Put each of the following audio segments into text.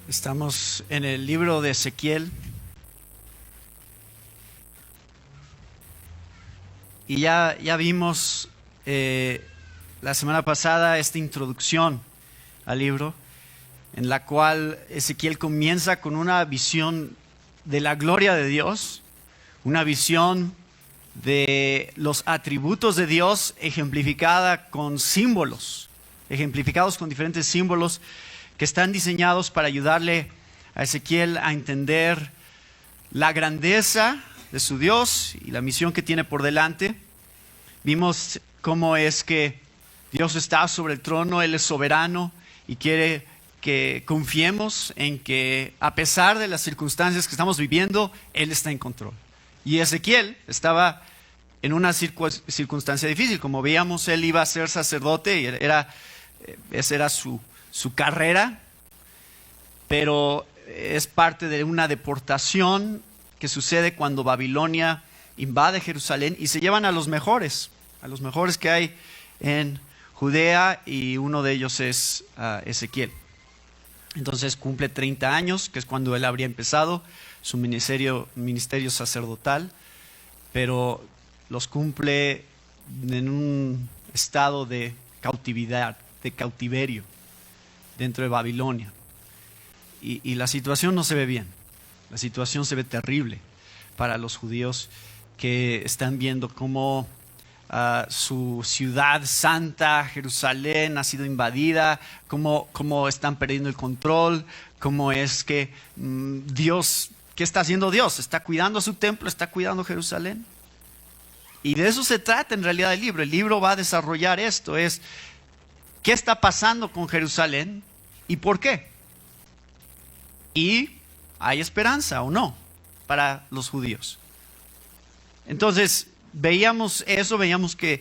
Estamos en el libro de Ezequiel y ya vimos la semana pasada esta introducción al libro en la cual Ezequiel comienza con una visión de la gloria de Dios, una visión de los atributos de Dios ejemplificada con símbolos, ejemplificados con diferentes símbolos que están diseñados para ayudarle a Ezequiel a entender la grandeza de su Dios y la misión que tiene por delante. Vimos cómo es que Dios está sobre el trono, Él es soberano y quiere que confiemos en que a pesar de las circunstancias que estamos viviendo, Él está en control. Y Ezequiel estaba en una circunstancia difícil. Como veíamos, él iba a ser sacerdote y esa era su carrera, pero es parte de una deportación que sucede cuando Babilonia invade Jerusalén y se llevan a los mejores que hay en Judea, y uno de ellos es Ezequiel. Entonces cumple 30 años, que es cuando él habría empezado su ministerio sacerdotal, pero los cumple en un estado de cautividad, de cautiverio dentro de Babilonia. Y la situación no se ve bien, la situación se ve terrible para los judíos que están viendo cómo su ciudad santa, Jerusalén, ha sido invadida, cómo están perdiendo el control, cómo es que Dios, ¿qué está haciendo Dios? ¿Está cuidando su templo? ¿Está cuidando Jerusalén? Y de eso se trata en realidad el libro. El libro va a desarrollar esto, es ¿qué está pasando con Jerusalén y por qué? ¿Y hay esperanza o no para los judíos? Entonces, veíamos que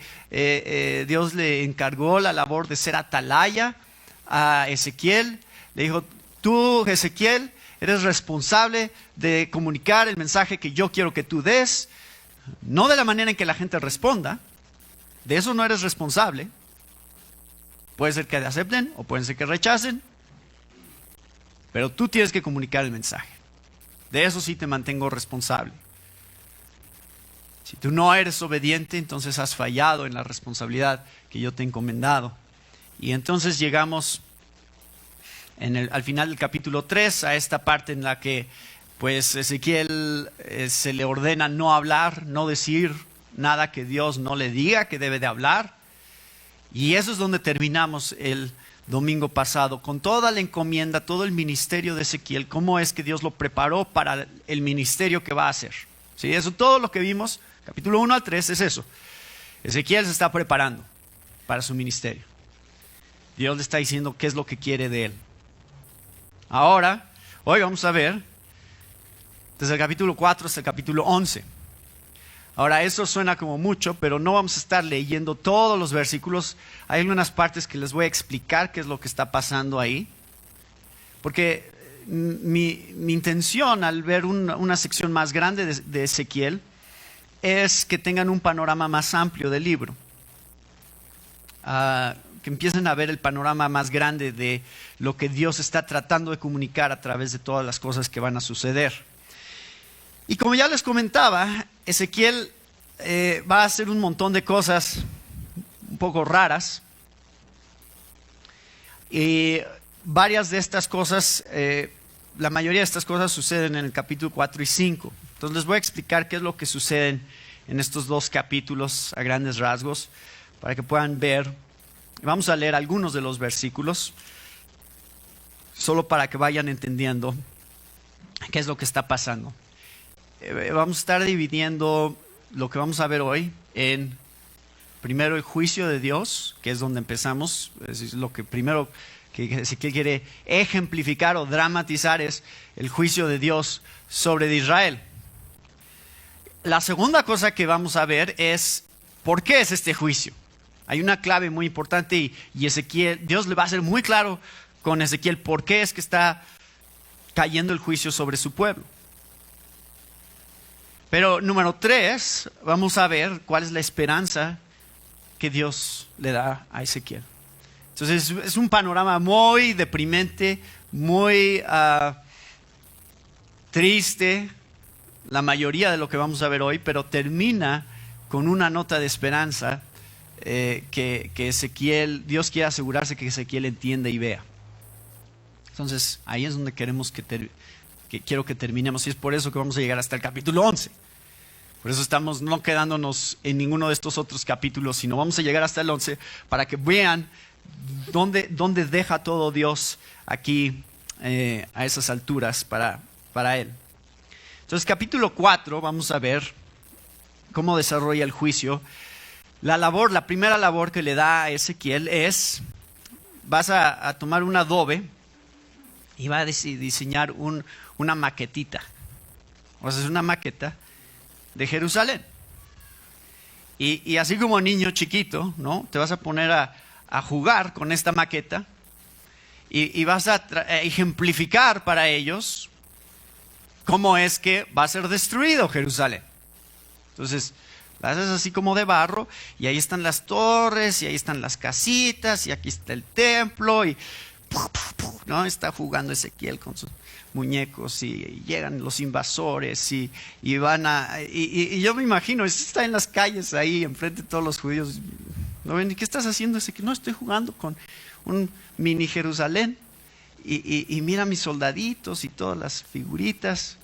Dios le encargó la labor de ser atalaya a Ezequiel. Le dijo, tú, Ezequiel, eres responsable de comunicar el mensaje que yo quiero que tú des, no de la manera en que la gente responda. De eso no eres responsable. Puede ser que te acepten o puede ser que rechacen, pero tú tienes que comunicar el mensaje. De eso sí te mantengo responsable. Si tú no eres obediente, entonces has fallado en la responsabilidad que yo te he encomendado. Y entonces llegamos al final del capítulo 3 a esta parte en la que pues Ezequiel se le ordena no hablar, no decir nada que Dios no le diga que debe de hablar. Y eso es donde terminamos el domingo pasado, con toda la encomienda, todo el ministerio de Ezequiel, cómo es que Dios lo preparó para el ministerio que va a hacer. ¿Sí? Eso, todo lo que vimos, capítulo 1 al 3, es eso. Ezequiel se está preparando para su ministerio. Dios le está diciendo qué es lo que quiere de él. Ahora, hoy vamos a ver desde el capítulo 4 hasta el capítulo 11. Ahora, eso suena como mucho, pero no vamos a estar leyendo todos los versículos. Hay algunas partes que les voy a explicar qué es lo que está pasando ahí. Porque mi intención al ver una sección más grande de Ezequiel es que tengan un panorama más amplio del libro. Que empiecen a ver el panorama más grande de lo que Dios está tratando de comunicar a través de todas las cosas que van a suceder. Y como ya les comentaba, Ezequiel va a hacer un montón de cosas un poco raras. Y varias de estas cosas, la mayoría de estas cosas suceden en el capítulo 4 y 5. Entonces les voy a explicar qué es lo que sucede en estos dos capítulos a grandes rasgos, para que puedan ver. Vamos a leer algunos de los versículos, solo para que vayan entendiendo qué es lo que está pasando. Vamos a estar dividiendo lo que vamos a ver hoy en primero el juicio de Dios, que es donde empezamos. Es lo que primero que Ezequiel quiere ejemplificar o dramatizar es el juicio de Dios sobre Israel. La segunda cosa que vamos a ver es por qué es este juicio. Hay una clave muy importante y Ezequiel, Dios le va a hacer muy claro con Ezequiel por qué es que está cayendo el juicio sobre su pueblo. Pero número 3, vamos a ver cuál es la esperanza que Dios le da a Ezequiel. Entonces es un panorama muy deprimente, muy triste, la mayoría de lo que vamos a ver hoy, pero termina con una nota de esperanza que Ezequiel, Dios quiere asegurarse que Ezequiel entienda y vea. Entonces, ahí es donde queremos que quiero que terminemos, y es por eso que vamos a llegar hasta el capítulo 11. Por eso estamos no quedándonos en ninguno de estos otros capítulos, sino vamos a llegar hasta el 11 para que vean dónde deja todo Dios aquí a esas alturas para él. Entonces, capítulo 4, vamos a ver cómo desarrolla el juicio. La primera labor que le da a Ezequiel es, vas a tomar un adobe y va a diseñar una maquetita. O sea, es una maqueta de Jerusalén. Y así como niño chiquito, ¿no? Te vas a poner a jugar con esta maqueta y vas a ejemplificar para ellos cómo es que va a ser destruido Jerusalén. Entonces, lo haces así como de barro, y ahí están las torres, y ahí están las casitas, y aquí está el templo, y ¿no? Está jugando Ezequiel con sus muñecos, y llegan los invasores, y van y yo me imagino, está en las calles ahí, enfrente de todos los judíos. ¿No ven? ¿Y qué estás haciendo, Ezequiel? No, estoy jugando con un mini Jerusalén, y mira mis soldaditos y todas las figuritas.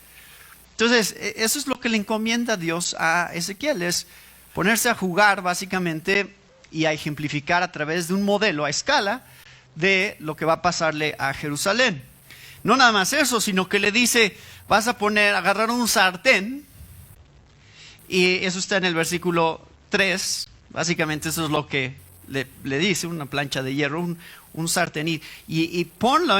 Entonces, eso es lo que le encomienda Dios a Ezequiel, es ponerse a jugar básicamente y a ejemplificar a través de un modelo a escala de lo que va a pasarle a Jerusalén. No nada más eso, sino que le dice, vas a agarrar un sartén, y eso está en el versículo 3, básicamente eso es lo que le dice, una plancha de hierro, un sartén, y ponlo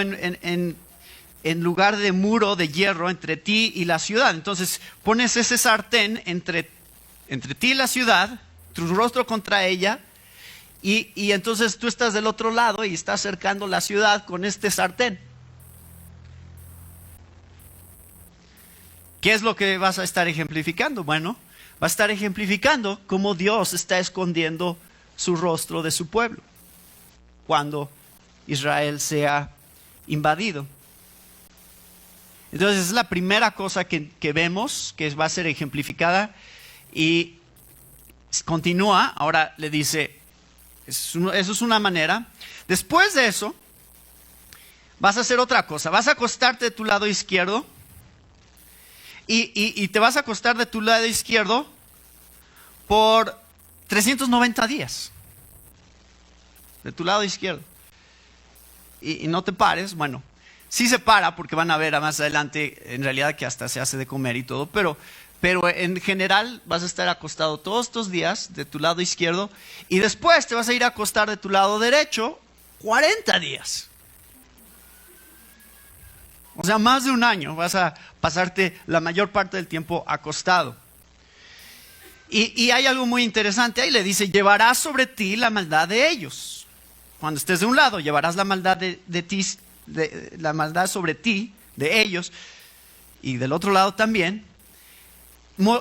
en lugar de muro de hierro entre ti y la ciudad. Entonces pones ese sartén entre ti y la ciudad, tu rostro contra ella, y entonces tú estás del otro lado y estás cercando la ciudad con este sartén. ¿Qué es lo que vas a estar ejemplificando? Bueno, va a estar ejemplificando cómo Dios está escondiendo su rostro de su pueblo cuando Israel sea invadido. Entonces es la primera cosa que vemos, que va a ser ejemplificada, y continúa. Ahora le dice, eso es una manera. Después de eso, vas a hacer otra cosa. Vas a acostarte de tu lado izquierdo, y te vas a acostar de tu lado izquierdo por 390 días. De tu lado izquierdo. Y no te pares, bueno. Sí se para, porque van a ver más adelante en realidad que hasta se hace de comer y todo, pero en general vas a estar acostado todos estos días de tu lado izquierdo, y después te vas a ir a acostar de tu lado derecho 40 días. O sea, más de un año vas a pasarte la mayor parte del tiempo acostado. Y hay algo muy interesante, ahí le dice, llevarás sobre ti la maldad de ellos. Cuando estés de un lado, llevarás la maldad de ti, la maldad sobre ti, de ellos, y del otro lado también,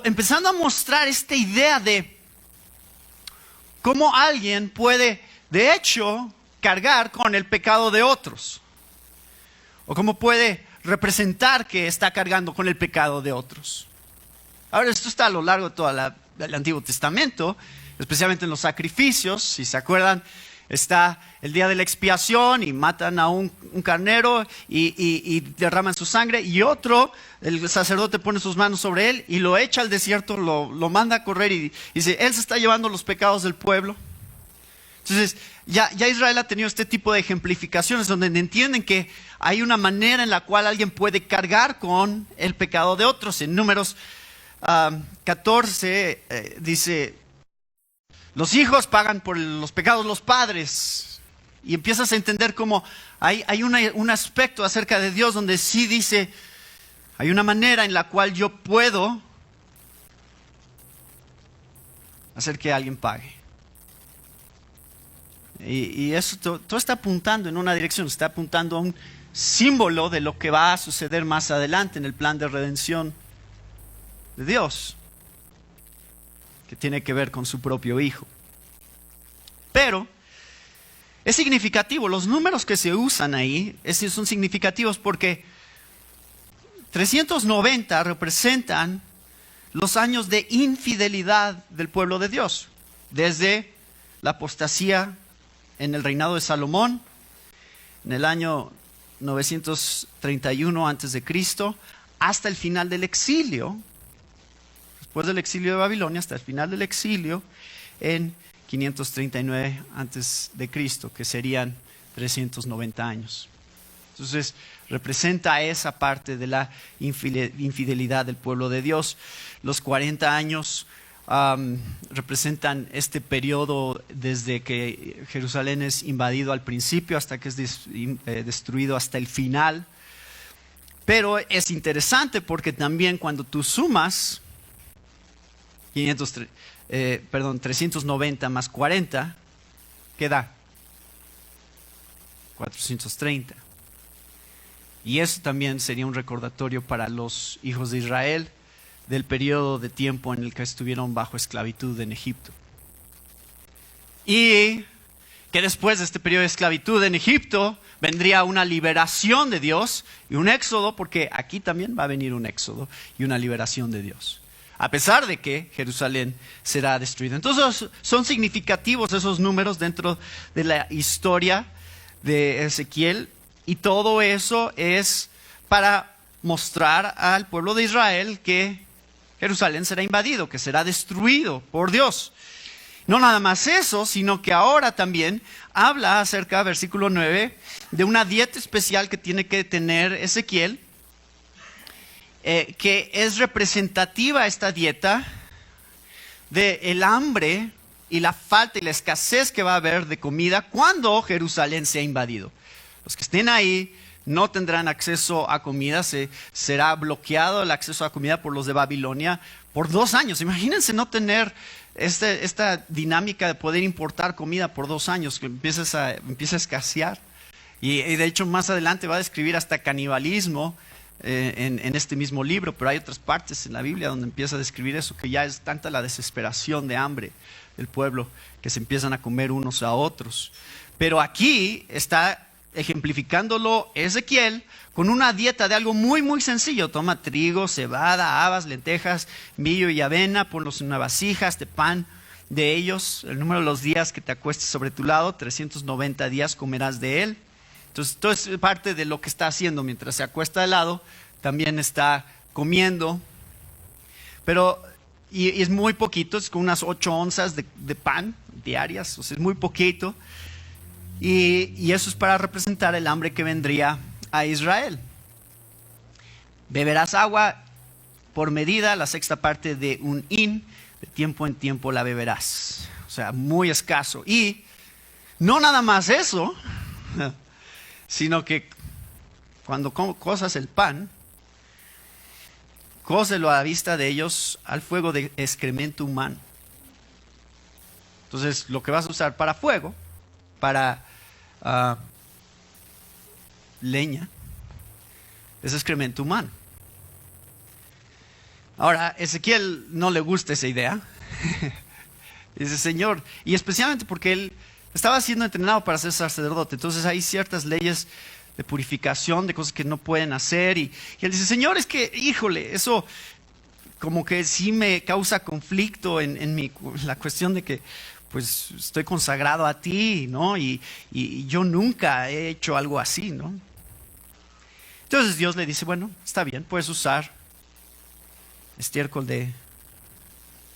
empezando a mostrar esta idea de cómo alguien puede, de hecho, cargar con el pecado de otros, o cómo puede representar que está cargando con el pecado de otros. Ahora, esto está a lo largo de todo el Antiguo Testamento, especialmente en los sacrificios. Si se acuerdan, está el día de la expiación, y matan a un carnero y derraman su sangre, y el sacerdote pone sus manos sobre él y lo echa al desierto, lo manda a correr, y dice, él se está llevando los pecados del pueblo. Entonces ya Israel ha tenido este tipo de ejemplificaciones donde entienden que hay una manera en la cual alguien puede cargar con el pecado de otros. En Números 14 dice, los hijos pagan por los pecados de los padres. Y empiezas a entender cómo hay un aspecto acerca de Dios donde sí dice, hay una manera en la cual yo puedo hacer que alguien pague. Y eso todo está apuntando en una dirección, está apuntando a un símbolo de lo que va a suceder más adelante en el plan de redención de Dios, que tiene que ver con su propio Hijo. Pero Es significativo, los números que se usan ahí son significativos porque 390 representan los años de infidelidad del pueblo de Dios, desde la apostasía en el reinado de Salomón, en el año 931 a.C., hasta el final del exilio, después del exilio de Babilonia, hasta el final del exilio, en 539 a.C., que serían 390 años. Entonces, representa esa parte de la infidelidad del pueblo de Dios. Los 40 años representan este periodo desde que Jerusalén es invadido al principio hasta que es destruido hasta el final. Pero es interesante porque también cuando tú sumas 390 más 40, ¿qué da? 430. Y eso también sería un recordatorio para los hijos de Israel del periodo de tiempo en el que estuvieron bajo esclavitud en Egipto. Y que después de este periodo de esclavitud en Egipto vendría una liberación de Dios y un éxodo, porque aquí también va a venir un éxodo y una liberación de Dios, a pesar de que Jerusalén será destruida. Entonces son significativos esos números dentro de la historia de Ezequiel, y todo eso es para mostrar al pueblo de Israel que Jerusalén será invadido, que será destruido por Dios. No nada más eso, sino que ahora también habla acerca, versículo 9, de una dieta especial que tiene que tener Ezequiel, que es representativa esta dieta del hambre y la falta y la escasez que va a haber de comida cuando Jerusalén sea invadido. Los que estén ahí no tendrán acceso a comida, será bloqueado el acceso a comida por los de Babilonia por 2 años. Imagínense no tener esta dinámica de poder importar comida por 2 años, que empieza a escasear. Y de hecho más adelante va a describir hasta canibalismo en este mismo libro, pero hay otras partes en la Biblia donde empieza a describir eso, que ya es tanta la desesperación de hambre del pueblo que se empiezan a comer unos a otros. Pero aquí está ejemplificándolo Ezequiel con una dieta de algo muy muy sencillo. Toma trigo, cebada, habas, lentejas, millo y avena, ponlos en una vasija, este pan de ellos, el número de los días que te acuestes sobre tu lado, 390 días comerás de él. Entonces, todo es parte de lo que está haciendo mientras se acuesta de lado, también está comiendo. Pero, y es muy poquito, es con unas 8 onzas de pan diarias, o sea, es muy poquito. Y eso es para representar el hambre que vendría a Israel. Beberás agua por medida, la 6ª parte de un hin, de tiempo en tiempo la beberás. O sea, muy escaso. Y no nada más eso, sino que cuando cozas el pan, cócelo a la vista de ellos al fuego de excremento humano. Entonces, lo que vas a usar para fuego, para leña, es excremento humano. Ahora, Ezequiel no le gusta esa idea. Dice, Señor, y especialmente porque él estaba siendo entrenado para ser sacerdote, entonces hay ciertas leyes de purificación, de cosas que no pueden hacer, y él dice, Señor, es que, híjole, eso como que sí me causa conflicto en la cuestión de que pues estoy consagrado a ti, ¿no? Y yo nunca he hecho algo así, ¿no? Entonces Dios le dice, bueno, está bien, puedes usar estiércol de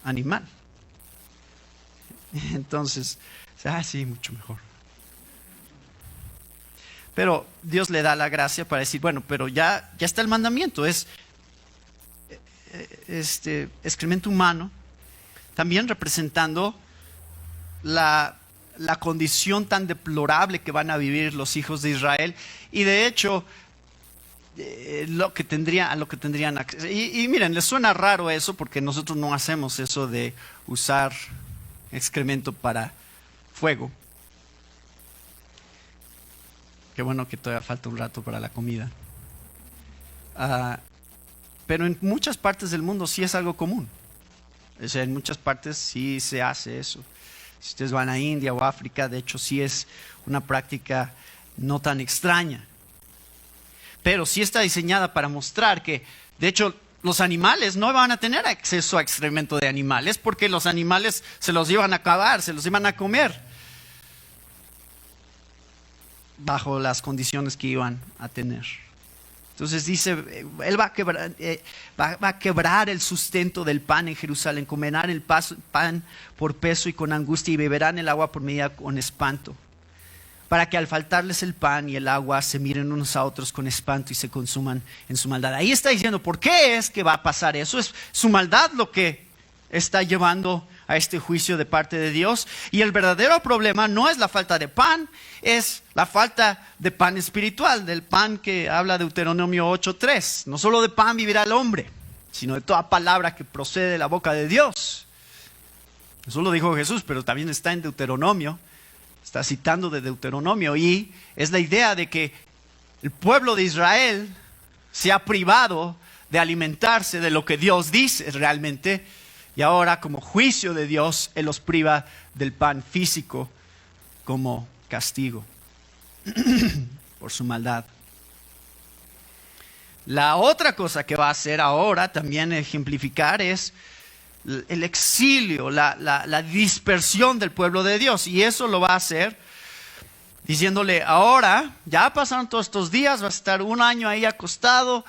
animal. Entonces, sí, mucho mejor. Pero Dios le da la gracia para decir, bueno, pero ya está el mandamiento, es excremento humano, también representando la condición tan deplorable que van a vivir los hijos de Israel, y de hecho a lo que tendrían acceso. Y miren, les suena raro eso porque nosotros no hacemos eso de usar excremento para fuego. Qué bueno que todavía falta un rato para la comida. Pero en muchas partes del mundo sí es algo común. O sea, en muchas partes sí se hace eso. Si ustedes van a India o África, de hecho sí es una práctica no tan extraña. Pero sí está diseñada para mostrar que, de hecho, los animales no van a tener acceso a excremento de animales porque los animales se los iban a acabar, se los iban a comer bajo las condiciones que iban a tener. Entonces dice, Él va a quebrar el sustento del pan en Jerusalén, comerán el pan por peso y con angustia y beberán el agua por medida con espanto, para que al faltarles el pan y el agua se miren unos a otros con espanto y se consuman en su maldad. Ahí está diciendo, ¿por qué es que va a pasar eso? Es su maldad lo que está llevando a este juicio de parte de Dios. Y el verdadero problema no es la falta de pan, es la falta de pan espiritual, del pan que habla Deuteronomio 8:3. No solo de pan vivirá el hombre, sino de toda palabra que procede de la boca de Dios. Eso lo dijo Jesús, pero también está en Deuteronomio. Está citando de Deuteronomio y es la idea de que el pueblo de Israel se ha privado de alimentarse de lo que Dios dice realmente, y ahora como juicio de Dios Él los priva del pan físico como castigo por su maldad. La otra cosa que va a hacer ahora también ejemplificar es el exilio, la dispersión del pueblo de Dios. Y eso lo va a hacer diciéndole, ahora ya pasaron todos estos días, vas a estar un año ahí acostado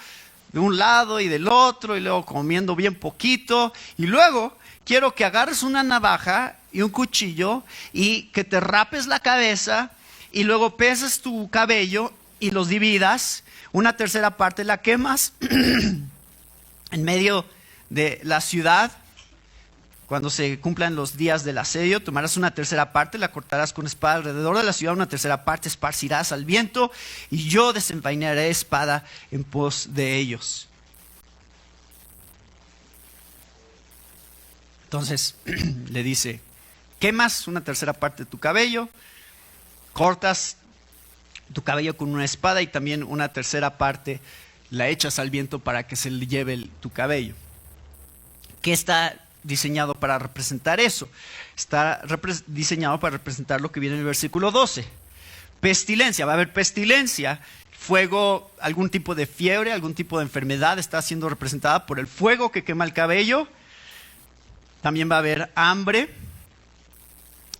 de un lado y del otro y luego comiendo bien poquito. Y luego quiero que agarres una navaja y un cuchillo y que te rapes la cabeza y luego peses tu cabello y los dividas. Una tercera parte la quemas en medio de la ciudad. Cuando se cumplan los días del asedio, tomarás una tercera parte, la cortarás con espada alrededor de la ciudad, una tercera parte esparcirás al viento, y yo desenvainaré espada en pos de ellos. Entonces le dice, quemas una tercera parte de tu cabello, cortas tu cabello con una espada y también una tercera parte la echas al viento para que se le lleve tu cabello. ¿Qué está diseñado para representar eso? Está diseñado para representar lo que viene en el versículo 12. Pestilencia, va a haber pestilencia, fuego, algún tipo de fiebre, algún tipo de enfermedad está siendo representada por el fuego que quema el cabello. También va a haber hambre,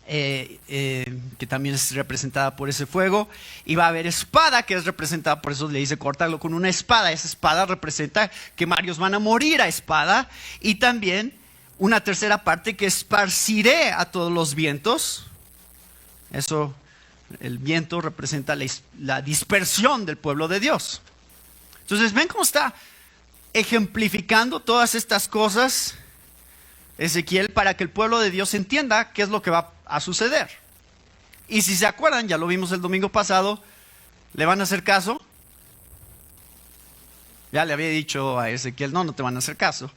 que también es representada por ese fuego, y va a haber espada, que es representada, por eso le dice córtalo con una espada. Esa espada representa que varios van a morir a espada, y también una tercera parte que esparciré a todos los vientos. Eso, el viento representa la dispersión del pueblo de Dios. Entonces, ven cómo está ejemplificando todas estas cosas Ezequiel para que el pueblo de Dios entienda qué es lo que va a suceder. Y si se acuerdan, ya lo vimos el domingo pasado, ¿le van a hacer caso? Ya le había dicho a Ezequiel, no te van a hacer caso.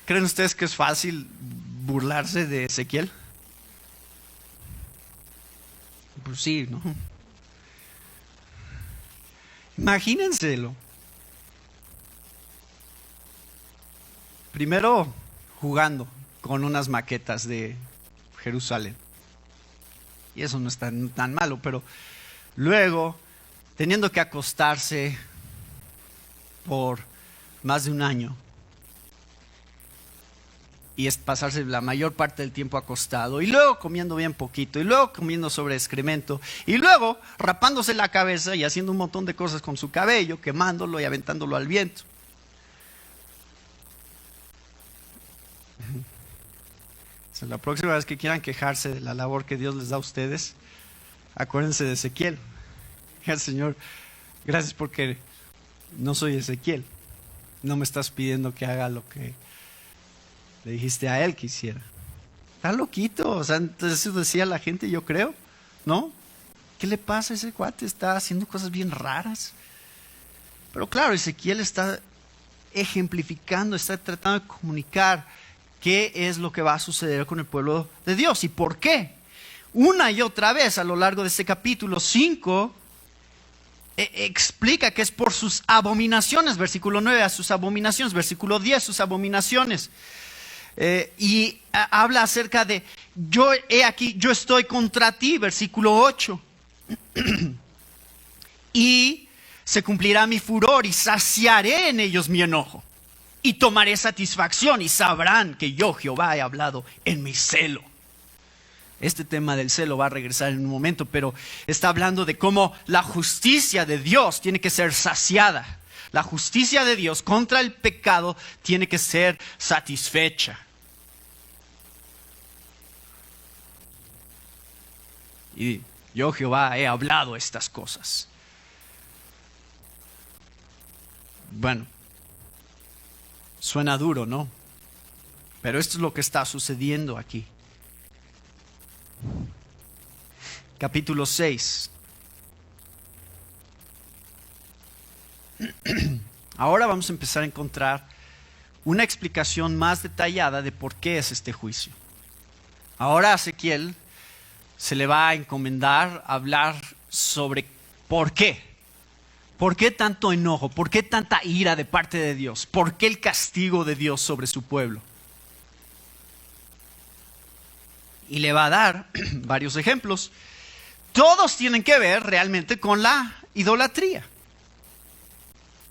¿Creen ustedes que es fácil burlarse de Ezequiel? Pues sí, ¿no? Imagínenselo. Primero jugando con unas maquetas de Jerusalén. Y eso no es tan malo, pero luego teniendo que acostarse por más de un año y es pasarse la mayor parte del tiempo acostado, y luego comiendo bien poquito, y luego comiendo sobre excremento, y luego rapándose la cabeza y haciendo un montón de cosas con su cabello, quemándolo y aventándolo al viento. O sea, la próxima vez que quieran quejarse de la labor que Dios les da a ustedes, acuérdense de Ezequiel. Digan, Señor, gracias porque no soy Ezequiel. No me estás pidiendo que haga lo que le dijiste a él que hiciera. Está loquito. O sea, entonces eso decía la gente, yo creo, ¿no? ¿Qué le pasa a ese cuate? Está haciendo cosas bien raras. Pero claro, Ezequiel está ejemplificando, está tratando de comunicar qué es lo que va a suceder con el pueblo de Dios y por qué. Una y otra vez a lo largo de este capítulo 5 explica que es por sus abominaciones, versículo 9, a sus abominaciones, versículo 10, sus abominaciones. Habla acerca de, yo estoy contra ti, versículo 8. Y se cumplirá mi furor y saciaré en ellos mi enojo. Y tomaré satisfacción y sabrán que yo, Jehová, he hablado en mi celo. Este tema del celo va a regresar en un momento, pero está hablando de cómo la justicia de Dios tiene que ser saciada. La justicia de Dios contra el pecado tiene que ser satisfecha. Y yo, Jehová, he hablado estas cosas. Bueno, suena duro, ¿no? Pero esto es lo que está sucediendo aquí. Capítulo 6. Ahora vamos a empezar a encontrar una explicación más detallada de por qué es este juicio. Ahora a Ezequiel se le va a encomendar hablar sobre por qué. ¿Por qué tanto enojo? ¿Por qué tanta ira de parte de Dios? ¿Por qué el castigo de Dios sobre su pueblo? Y le va a dar varios ejemplos. Todos tienen que ver realmente con la idolatría.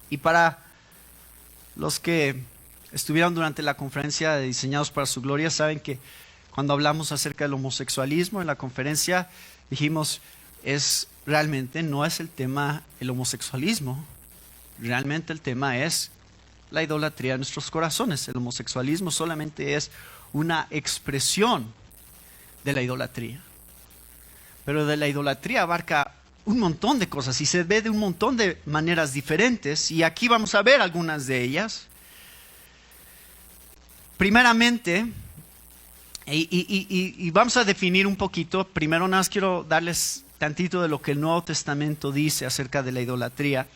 Y para los que estuvieron durante la conferencia de Diseñados para su Gloria, saben que cuando hablamos acerca del homosexualismo en la conferencia, dijimos, realmente no es el tema el homosexualismo. Realmente el tema es la idolatría de nuestros corazones. El homosexualismo solamente es una expresión de la idolatría. Pero de la idolatría abarca un montón de cosas y se ve de un montón de maneras diferentes. Y aquí vamos a ver algunas de ellas. Primeramente, y vamos a definir un poquito. Primero nada más quiero darles tantito de lo que el Nuevo Testamento dice acerca de la idolatría.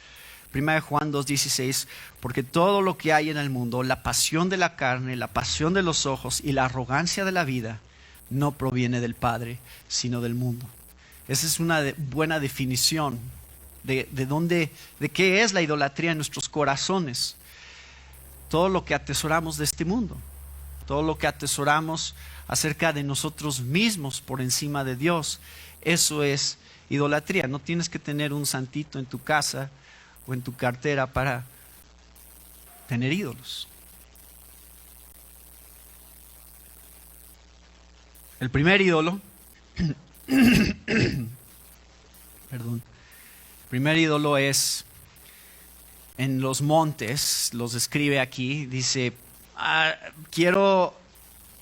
1 Juan 2:16, porque todo lo que hay en el mundo, la pasión de la carne, la pasión de los ojos y la arrogancia de la vida, no proviene del Padre, sino del mundo. Esa es una buena definición de qué es la idolatría en nuestros corazones. Todo lo que atesoramos de este mundo, todo lo que atesoramos acerca de nosotros mismos por encima de Dios, eso es idolatría. No tienes que tener un santito en tu casa o en tu cartera para tener ídolos. El primer ídolo, perdón, el primer ídolo es en los montes, los describe aquí, dice, quiero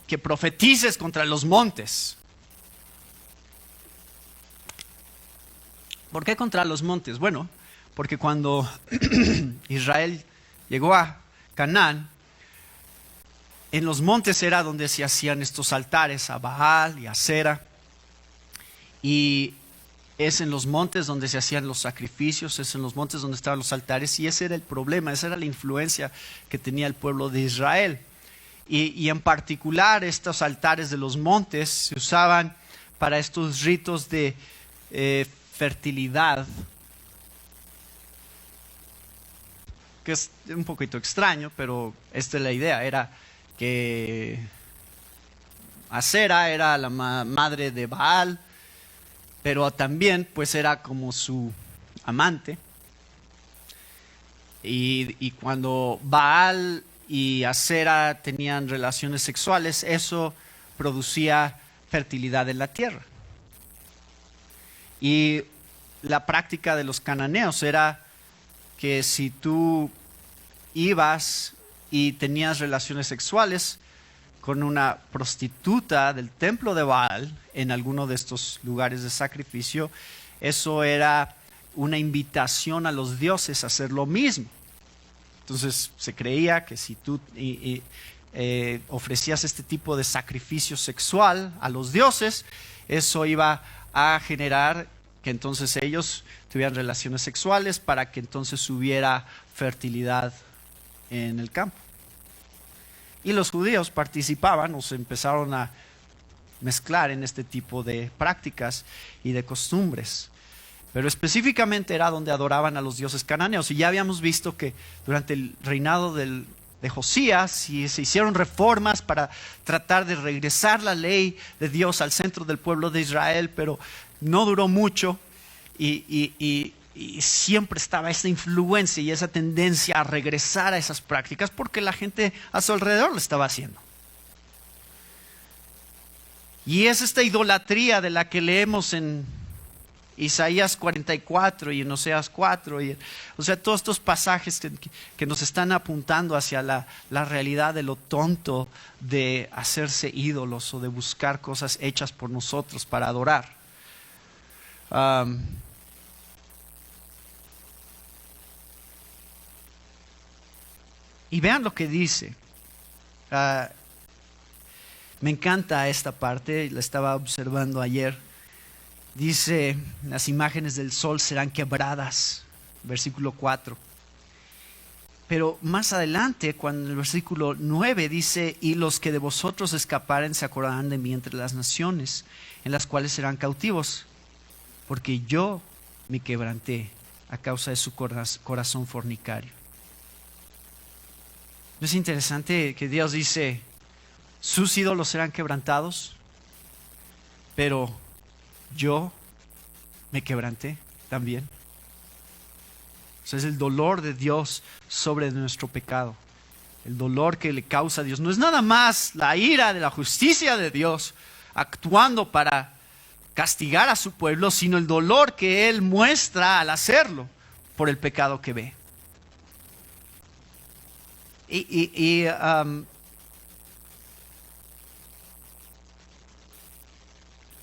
que profetices contra los montes. ¿Por qué contra los montes? Bueno, porque cuando Israel llegó a Canaán, en los montes era donde se hacían estos altares a Baal y a Acera. Y es en los montes donde se hacían los sacrificios, es en los montes donde estaban los altares. Y ese era el problema, esa era la influencia que tenía el pueblo de Israel. Y en particular estos altares de los montes se usaban para estos ritos de fertilidad, que es un poquito extraño, pero esta es la idea, era que Acera era la madre de Baal, pero también pues era como su amante. Y cuando Baal y Acera tenían relaciones sexuales, eso producía fertilidad en la tierra. Y la práctica de los cananeos era que si tú ibas y tenías relaciones sexuales con una prostituta del templo de Baal en alguno de estos lugares de sacrificio, eso era una invitación a los dioses a hacer lo mismo. Entonces se creía que si tú ofrecías este tipo de sacrificio sexual a los dioses, eso iba a generar que entonces ellos tuvieran relaciones sexuales para que entonces hubiera fertilidad en el campo. Y los judíos participaban o se empezaron a mezclar en este tipo de prácticas y de costumbres. Pero específicamente era donde adoraban a los dioses cananeos. Y ya habíamos visto que durante el reinado del de Josías y se hicieron reformas para tratar de regresar la ley de Dios al centro del pueblo de Israel, pero no duró mucho y siempre estaba esa influencia y esa tendencia a regresar a esas prácticas porque la gente a su alrededor lo estaba haciendo. Y es esta idolatría de la que leemos en Isaías 44 y en Oseas 4, o sea, todos estos pasajes que nos están apuntando hacia la realidad de lo tonto de hacerse ídolos o de buscar cosas hechas por nosotros para adorar. Y vean lo que dice. Me encanta esta parte, la estaba observando ayer. Dice, las imágenes del sol serán quebradas, versículo 4. Pero más adelante, cuando en el versículo 9 dice, y los que de vosotros escaparen se acordarán de mí entre las naciones, en las cuales serán cautivos, porque yo me quebranté a causa de su corazón fornicario. ¿No es interesante que Dios dice, sus ídolos serán quebrantados, pero yo me quebranté también? O sea, es el dolor de Dios sobre nuestro pecado. El dolor que le causa a Dios. No es nada más la ira de la justicia de Dios actuando para castigar a su pueblo, sino el dolor que Él muestra al hacerlo por el pecado que ve.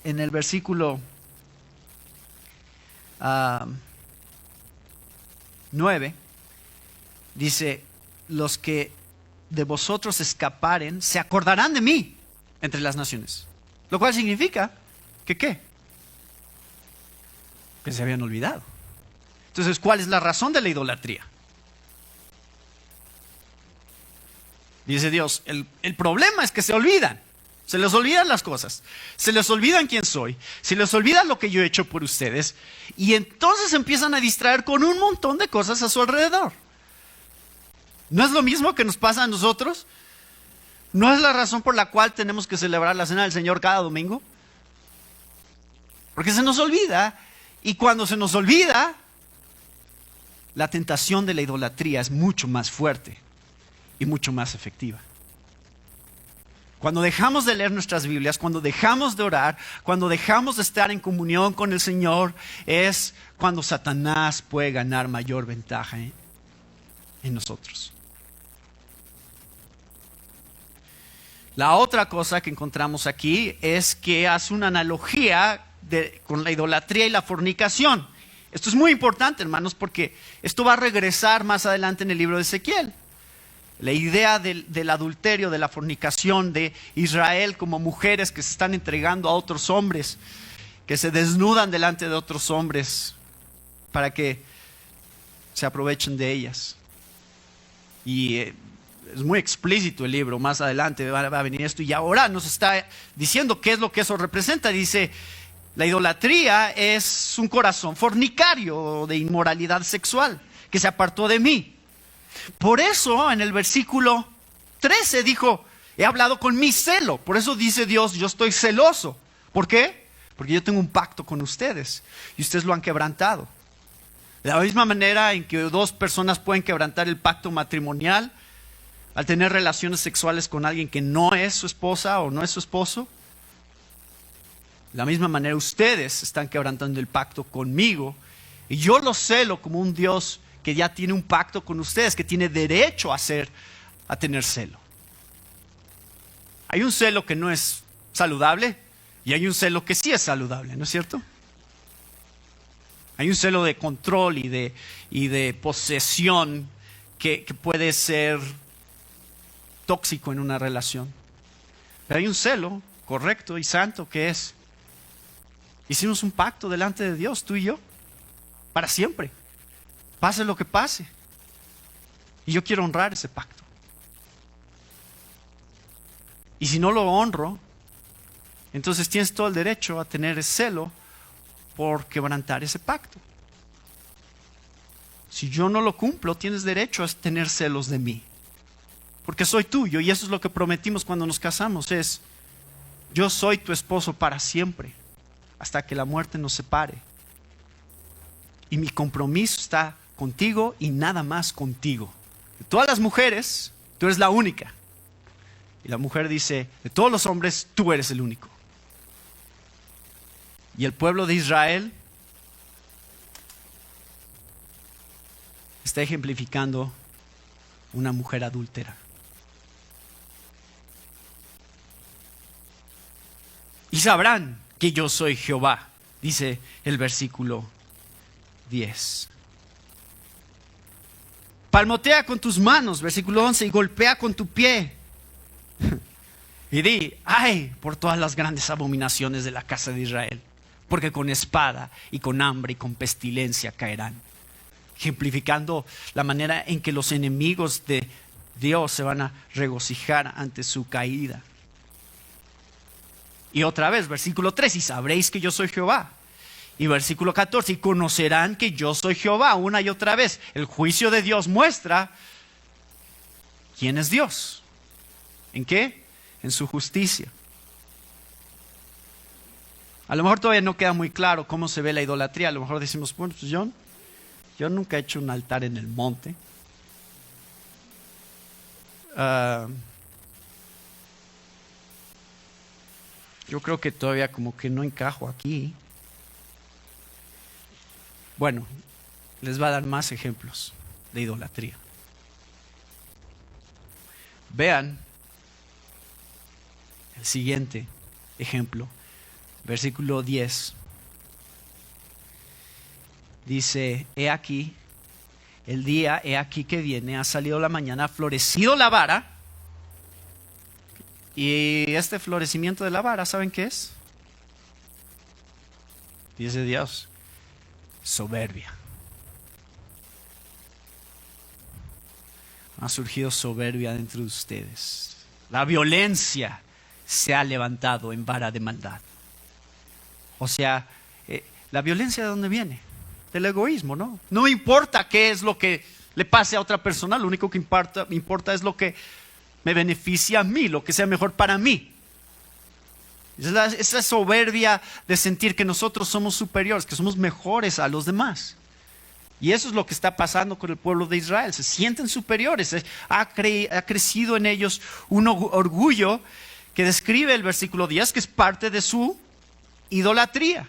En el versículo 9 dice, los que de vosotros escaparen se acordarán de mí entre las naciones. Lo cual significa que ¿qué? Que se habían olvidado. Entonces, ¿cuál es la razón de la idolatría? Dice Dios, el problema es que se olvidan. Se les olvidan las cosas, se les olvidan quién soy, se les olvida lo que yo he hecho por ustedes y entonces empiezan a distraer con un montón de cosas a su alrededor. ¿No es lo mismo que nos pasa a nosotros? ¿No es la razón por la cual tenemos que celebrar la Cena del Señor cada domingo? Porque se nos olvida y cuando se nos olvida, la tentación de la idolatría es mucho más fuerte y mucho más efectiva. Cuando dejamos de leer nuestras Biblias, cuando dejamos de orar, cuando dejamos de estar en comunión con el Señor, es cuando Satanás puede ganar mayor ventaja en nosotros. La otra cosa que encontramos aquí es que hace una analogía con la idolatría y la fornicación. Esto es muy importante, hermanos, porque esto va a regresar más adelante en el libro de Ezequiel. La idea del adulterio, de la fornicación de Israel como mujeres que se están entregando a otros hombres, que se desnudan delante de otros hombres para que se aprovechen de ellas. Y es muy explícito el libro, más adelante va a venir esto y ahora nos está diciendo qué es lo que eso representa. Dice, la idolatría es un corazón fornicario de inmoralidad sexual que se apartó de mí. Por eso en el versículo 13 dijo, he hablado con mi celo. Por eso dice Dios, yo estoy celoso. ¿Por qué? Porque yo tengo un pacto con ustedes y ustedes lo han quebrantado. De la misma manera en que dos personas pueden quebrantar el pacto matrimonial al tener relaciones sexuales con alguien que no es su esposa o no es su esposo. De la misma manera ustedes están quebrantando el pacto conmigo y yo los celo como un Dios que ya tiene un pacto con ustedes, que tiene derecho a tener celo. Hay un celo que no es saludable y hay un celo que sí es saludable, ¿no es cierto? Hay un celo de control y de posesión que puede ser tóxico en una relación. Pero hay un celo correcto y santo que es, hicimos un pacto delante de Dios, tú y yo, para siempre. Pase lo que pase. Y yo quiero honrar ese pacto. Y si no lo honro, entonces tienes todo el derecho a tener celo por quebrantar ese pacto. Si yo no lo cumplo, tienes derecho a tener celos de mí. porque soy tuyo. Y eso es lo que prometimos cuando nos casamos, es: yo soy tu esposo para siempre, hasta que la muerte nos separe. Y mi compromiso está contigo y nada más contigo. De todas las mujeres, tú eres la única. Y la mujer dice: de todos los hombres, tú eres el único. Y el pueblo de Israel está ejemplificando una mujer adúltera. Y sabrán que yo soy Jehová, dice el versículo 10. Palmotea con tus manos, versículo 11, y golpea con tu pie. Y di: ay, por todas las grandes abominaciones de la casa de Israel, porque con espada y con hambre y con pestilencia caerán. Ejemplificando la manera en que los enemigos de Dios se van a regocijar ante su caída. Y otra vez, versículo 3, y sabréis que yo soy Jehová. Y versículo 14, y conocerán que yo soy Jehová. Una y otra vez, el juicio de Dios muestra quién es Dios. ¿En qué? En su justicia. A lo mejor todavía no queda muy claro cómo se ve la idolatría. A lo mejor decimos: bueno, pues yo nunca he hecho un altar en el monte. Yo creo que todavía como que no encajo aquí. Bueno, les va a dar más ejemplos de idolatría. Vean el siguiente ejemplo, versículo 10. Dice: he aquí, el día, he aquí que viene, ha salido la mañana, ha florecido la vara. Y este florecimiento de la vara, ¿saben qué es? Dice Dios: soberbia. Ha surgido soberbia dentro de ustedes. La violencia se ha levantado en vara de maldad. O sea, ¿la violencia de dónde viene? Del egoísmo, ¿no? No importa qué es lo que le pase a otra persona, lo único que importa es lo que me beneficia a mí, lo que sea mejor para mí. Esa soberbia de sentir que nosotros somos superiores, que somos mejores a los demás. Y eso es lo que está pasando con el pueblo de Israel. Se sienten superiores. Ha crecido en ellos un orgullo que describe el versículo 10, que es parte de su idolatría.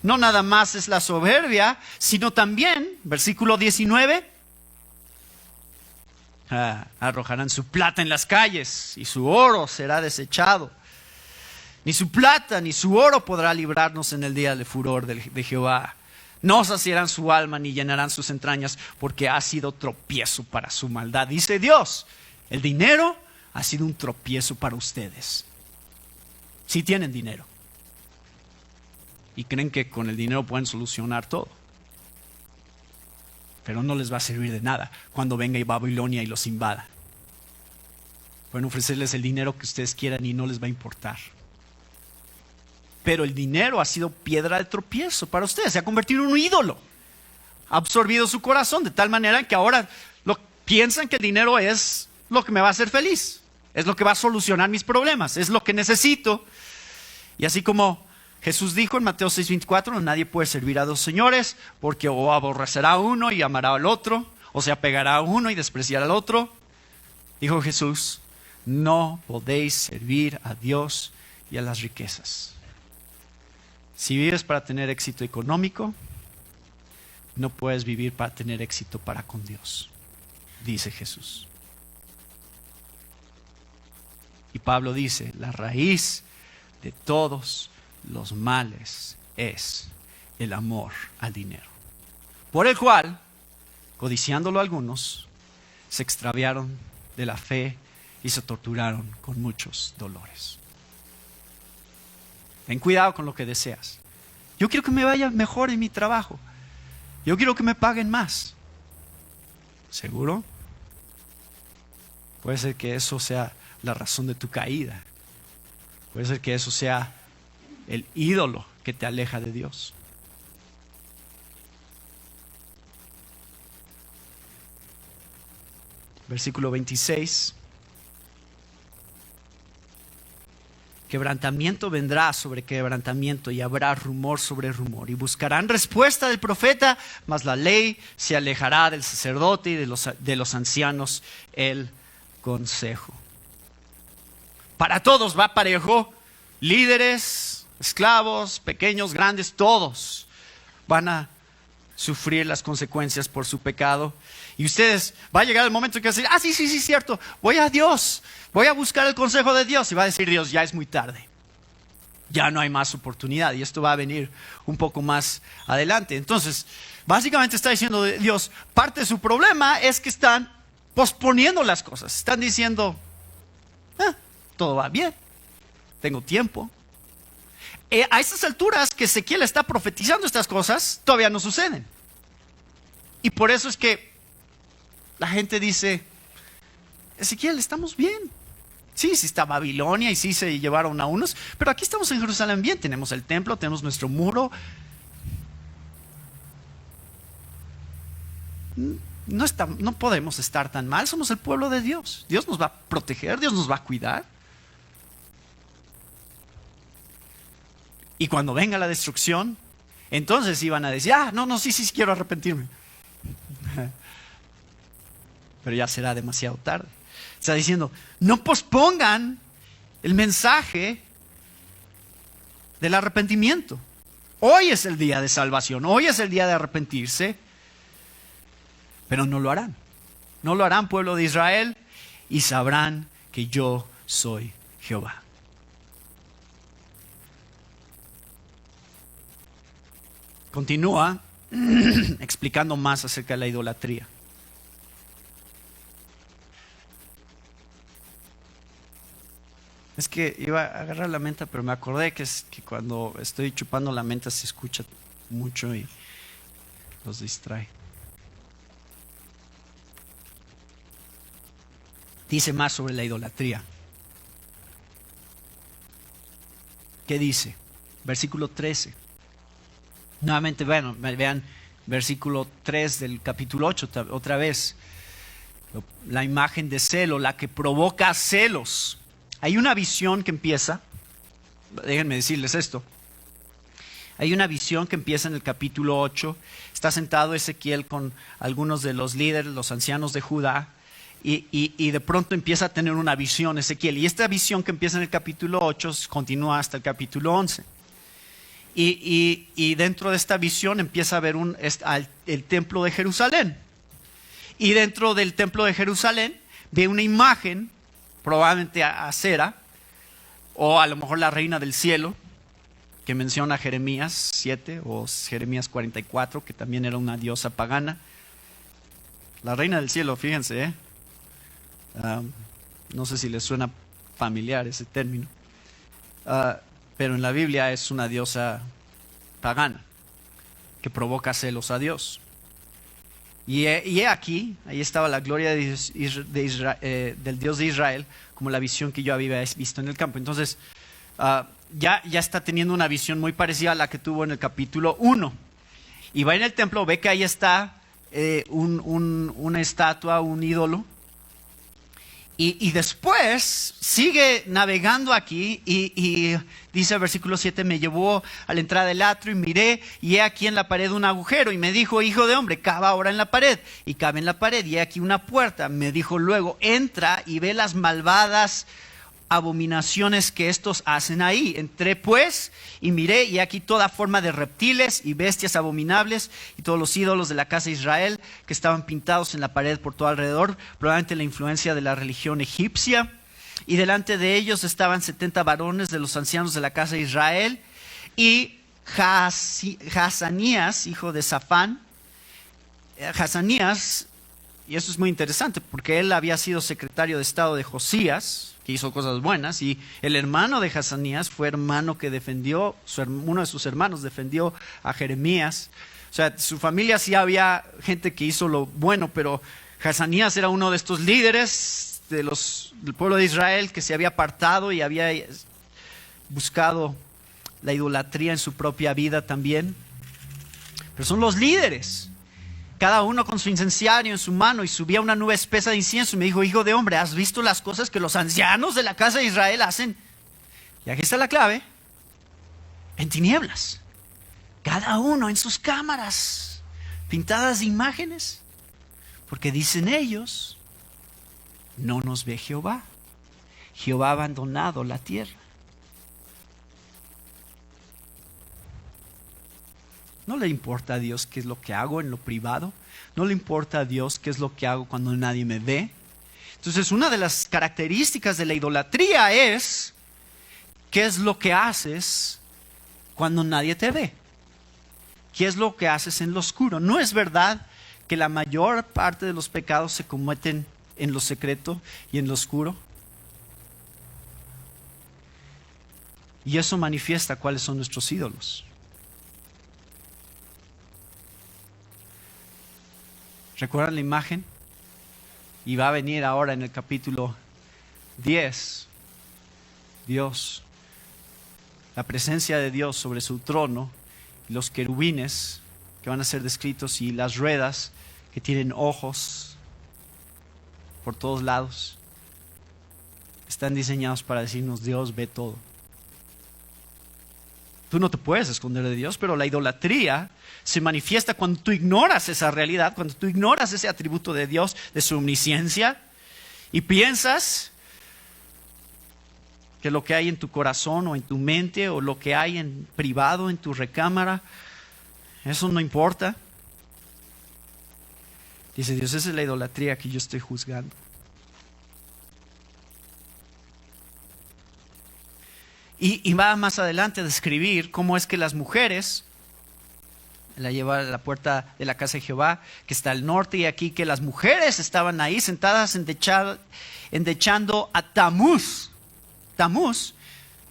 No nada más es la soberbia, sino también, versículo 19, arrojarán su plata en las calles y su oro será desechado. Ni su plata ni su oro podrá librarnos en el día del furor de Jehová. No saciarán su alma ni llenarán sus entrañas, porque ha sido tropiezo para su maldad. Dice Dios: el dinero ha sido un tropiezo para ustedes. Si tienen dinero y creen que con el dinero pueden solucionar todo, pero no les va a servir de nada cuando venga Babilonia y los invada. Pueden ofrecerles el dinero que ustedes quieran y no les va a importar. Pero el dinero ha sido piedra de tropiezo para ustedes. Se ha convertido en un ídolo. Ha absorbido su corazón de tal manera que ahora piensan que el dinero es lo que me va a hacer feliz. Es lo que va a solucionar mis problemas. Es lo que necesito. Y así como Jesús dijo en Mateo 6:24, nadie puede servir a dos señores, porque o aborrecerá a uno y amará al otro, o se apegará a uno y despreciará al otro. Dijo Jesús: no podéis servir a Dios y a las riquezas. Si vives para tener éxito económico, no puedes vivir para tener éxito para con Dios, dice Jesús. Y Pablo dice: la raíz de todos los males es el amor al dinero, por el cual, codiciándolo algunos, se extraviaron de la fe y se torturaron con muchos dolores. Ten cuidado con lo que deseas. Yo quiero que me vaya mejor en mi trabajo. Yo quiero que me paguen más. ¿Seguro? Puede ser que eso sea la razón de tu caída. Puede ser que eso sea el ídolo que te aleja de Dios. versículo 26. Quebrantamiento vendrá sobre quebrantamiento y habrá rumor sobre rumor. Y buscarán respuesta del profeta, mas la ley se alejará del sacerdote y de los ancianos el consejo. Para todos va parejo, líderes, esclavos, pequeños, grandes, todos van a sufrir las consecuencias por su pecado. Y ustedes, va a llegar el momento en que van a decir, sí, cierto, voy a Dios, voy a buscar el consejo de Dios. Y va a decir Dios, ya es muy tarde, ya no hay más oportunidad. Y esto va a venir un poco más adelante. Entonces, básicamente está diciendo Dios, parte de su problema es que están posponiendo las cosas. Están diciendo, todo va bien, tengo tiempo. A estas alturas que Ezequiel está profetizando estas cosas, todavía no suceden. Y por eso es que la gente dice, Ezequiel, estamos bien. Sí está Babilonia y sí se llevaron a unos, pero aquí estamos en Jerusalén bien, tenemos el templo, tenemos nuestro muro. No podemos estar tan mal, somos el pueblo de Dios. Dios nos va a proteger, Dios nos va a cuidar. Y cuando venga la destrucción, entonces iban a decir, sí quiero arrepentirme. Pero ya será demasiado tarde. Está diciendo, no pospongan el mensaje del arrepentimiento. Hoy es el día de salvación, hoy es el día de arrepentirse, pero no lo harán. No lo harán, pueblo de Israel, y sabrán que yo soy Jehová. Continúa explicando más acerca de la idolatría. Es que iba a agarrar la menta, pero me acordé que cuando estoy chupando la menta se escucha mucho y los distrae. Dice más sobre la idolatría. ¿Qué dice? Versículo 13. Nuevamente, vean versículo 3 del capítulo 8 otra vez. La imagen de celo, la que provoca celos. Hay una visión que empieza, déjenme decirles esto. Hay una visión que empieza en el capítulo 8. Está sentado Ezequiel con algunos de los líderes, los ancianos de Judá. Y de pronto empieza a tener una visión Ezequiel. Y esta visión que empieza en el capítulo 8 continúa hasta el capítulo 11. Y dentro de esta visión empieza a ver el templo de Jerusalén. Y dentro del templo de Jerusalén ve una imagen, probablemente Acera, o a lo mejor la reina del cielo, que menciona Jeremías 7 o Jeremías 44, que también era una diosa pagana. La reina del cielo, fíjense, no sé si les suena familiar ese término, pero en la Biblia es una diosa pagana que provoca celos a Dios. Y he aquí, ahí estaba la gloria del Dios de Israel, como la visión que yo había visto en el campo. Entonces, ya está teniendo una visión muy parecida a la que tuvo en el capítulo 1. Y va en el templo, ve que ahí está una estatua, un ídolo. Y después sigue navegando aquí y dice el versículo 7, me llevó a la entrada del atrio y miré y he aquí en la pared un agujero y me dijo, hijo de hombre, cava ahora en la pared. Y cavé en la pared y he aquí una puerta. Me dijo luego, entra y ve las malvadas abominaciones que estos hacen ahí. Entré pues y miré y aquí toda forma de reptiles y bestias abominables y todos los ídolos de la casa de Israel que estaban pintados en la pared por todo alrededor, probablemente la influencia de la religión egipcia. Y delante de ellos estaban 70 varones de los ancianos de la casa de Israel y Hazanías, hijo de Safán. Hazanías, y esto es muy interesante porque él había sido secretario de Estado de Josías, que hizo cosas buenas, y el hermano de Hazanías fue hermano que defendió, uno de sus hermanos defendió a Jeremías. O sea, su familia sí había gente que hizo lo bueno, pero Hazanías era uno de estos líderes del pueblo de Israel que se había apartado y había buscado la idolatría en su propia vida también. Pero son los líderes. cada uno con su incenciario en su mano, y subía una nube espesa de incienso, y me dijo: hijo de hombre, ¿has visto las cosas que los ancianos de la casa de Israel hacen? Y aquí está la clave: en tinieblas, cada uno en sus cámaras, pintadas de imágenes, porque dicen ellos: no nos ve Jehová. Jehová ha abandonado la tierra. No le importa a Dios qué es lo que hago en lo privado. No le importa a Dios qué es lo que hago cuando nadie me ve. Entonces, una de las características de la idolatría es: ¿qué es lo que haces cuando nadie te ve? ¿Qué es lo que haces en lo oscuro? ¿No es verdad que la mayor parte de los pecados se cometen en lo secreto y en lo oscuro? Y eso manifiesta cuáles son nuestros ídolos. ¿Recuerdan la imagen? Y va a venir ahora en el capítulo 10. Dios, la presencia de Dios sobre su trono, y los querubines que van a ser descritos, y las ruedas que tienen ojos por todos lados, están diseñados para decirnos: Dios ve todo. Tú no te puedes esconder de Dios, pero la idolatría se manifiesta cuando tú ignoras esa realidad, cuando tú ignoras ese atributo de Dios, de su omnisciencia, y piensas que lo que hay en tu corazón o en tu mente, o lo que hay en privado en tu recámara, eso no importa. Dice Dios: esa es la idolatría que yo estoy juzgando. Y va más adelante a describir cómo es que las mujeres, la lleva a la puerta de la casa de Jehová, que está al norte, y aquí que las mujeres estaban ahí sentadas endechando a Tamuz. Tamuz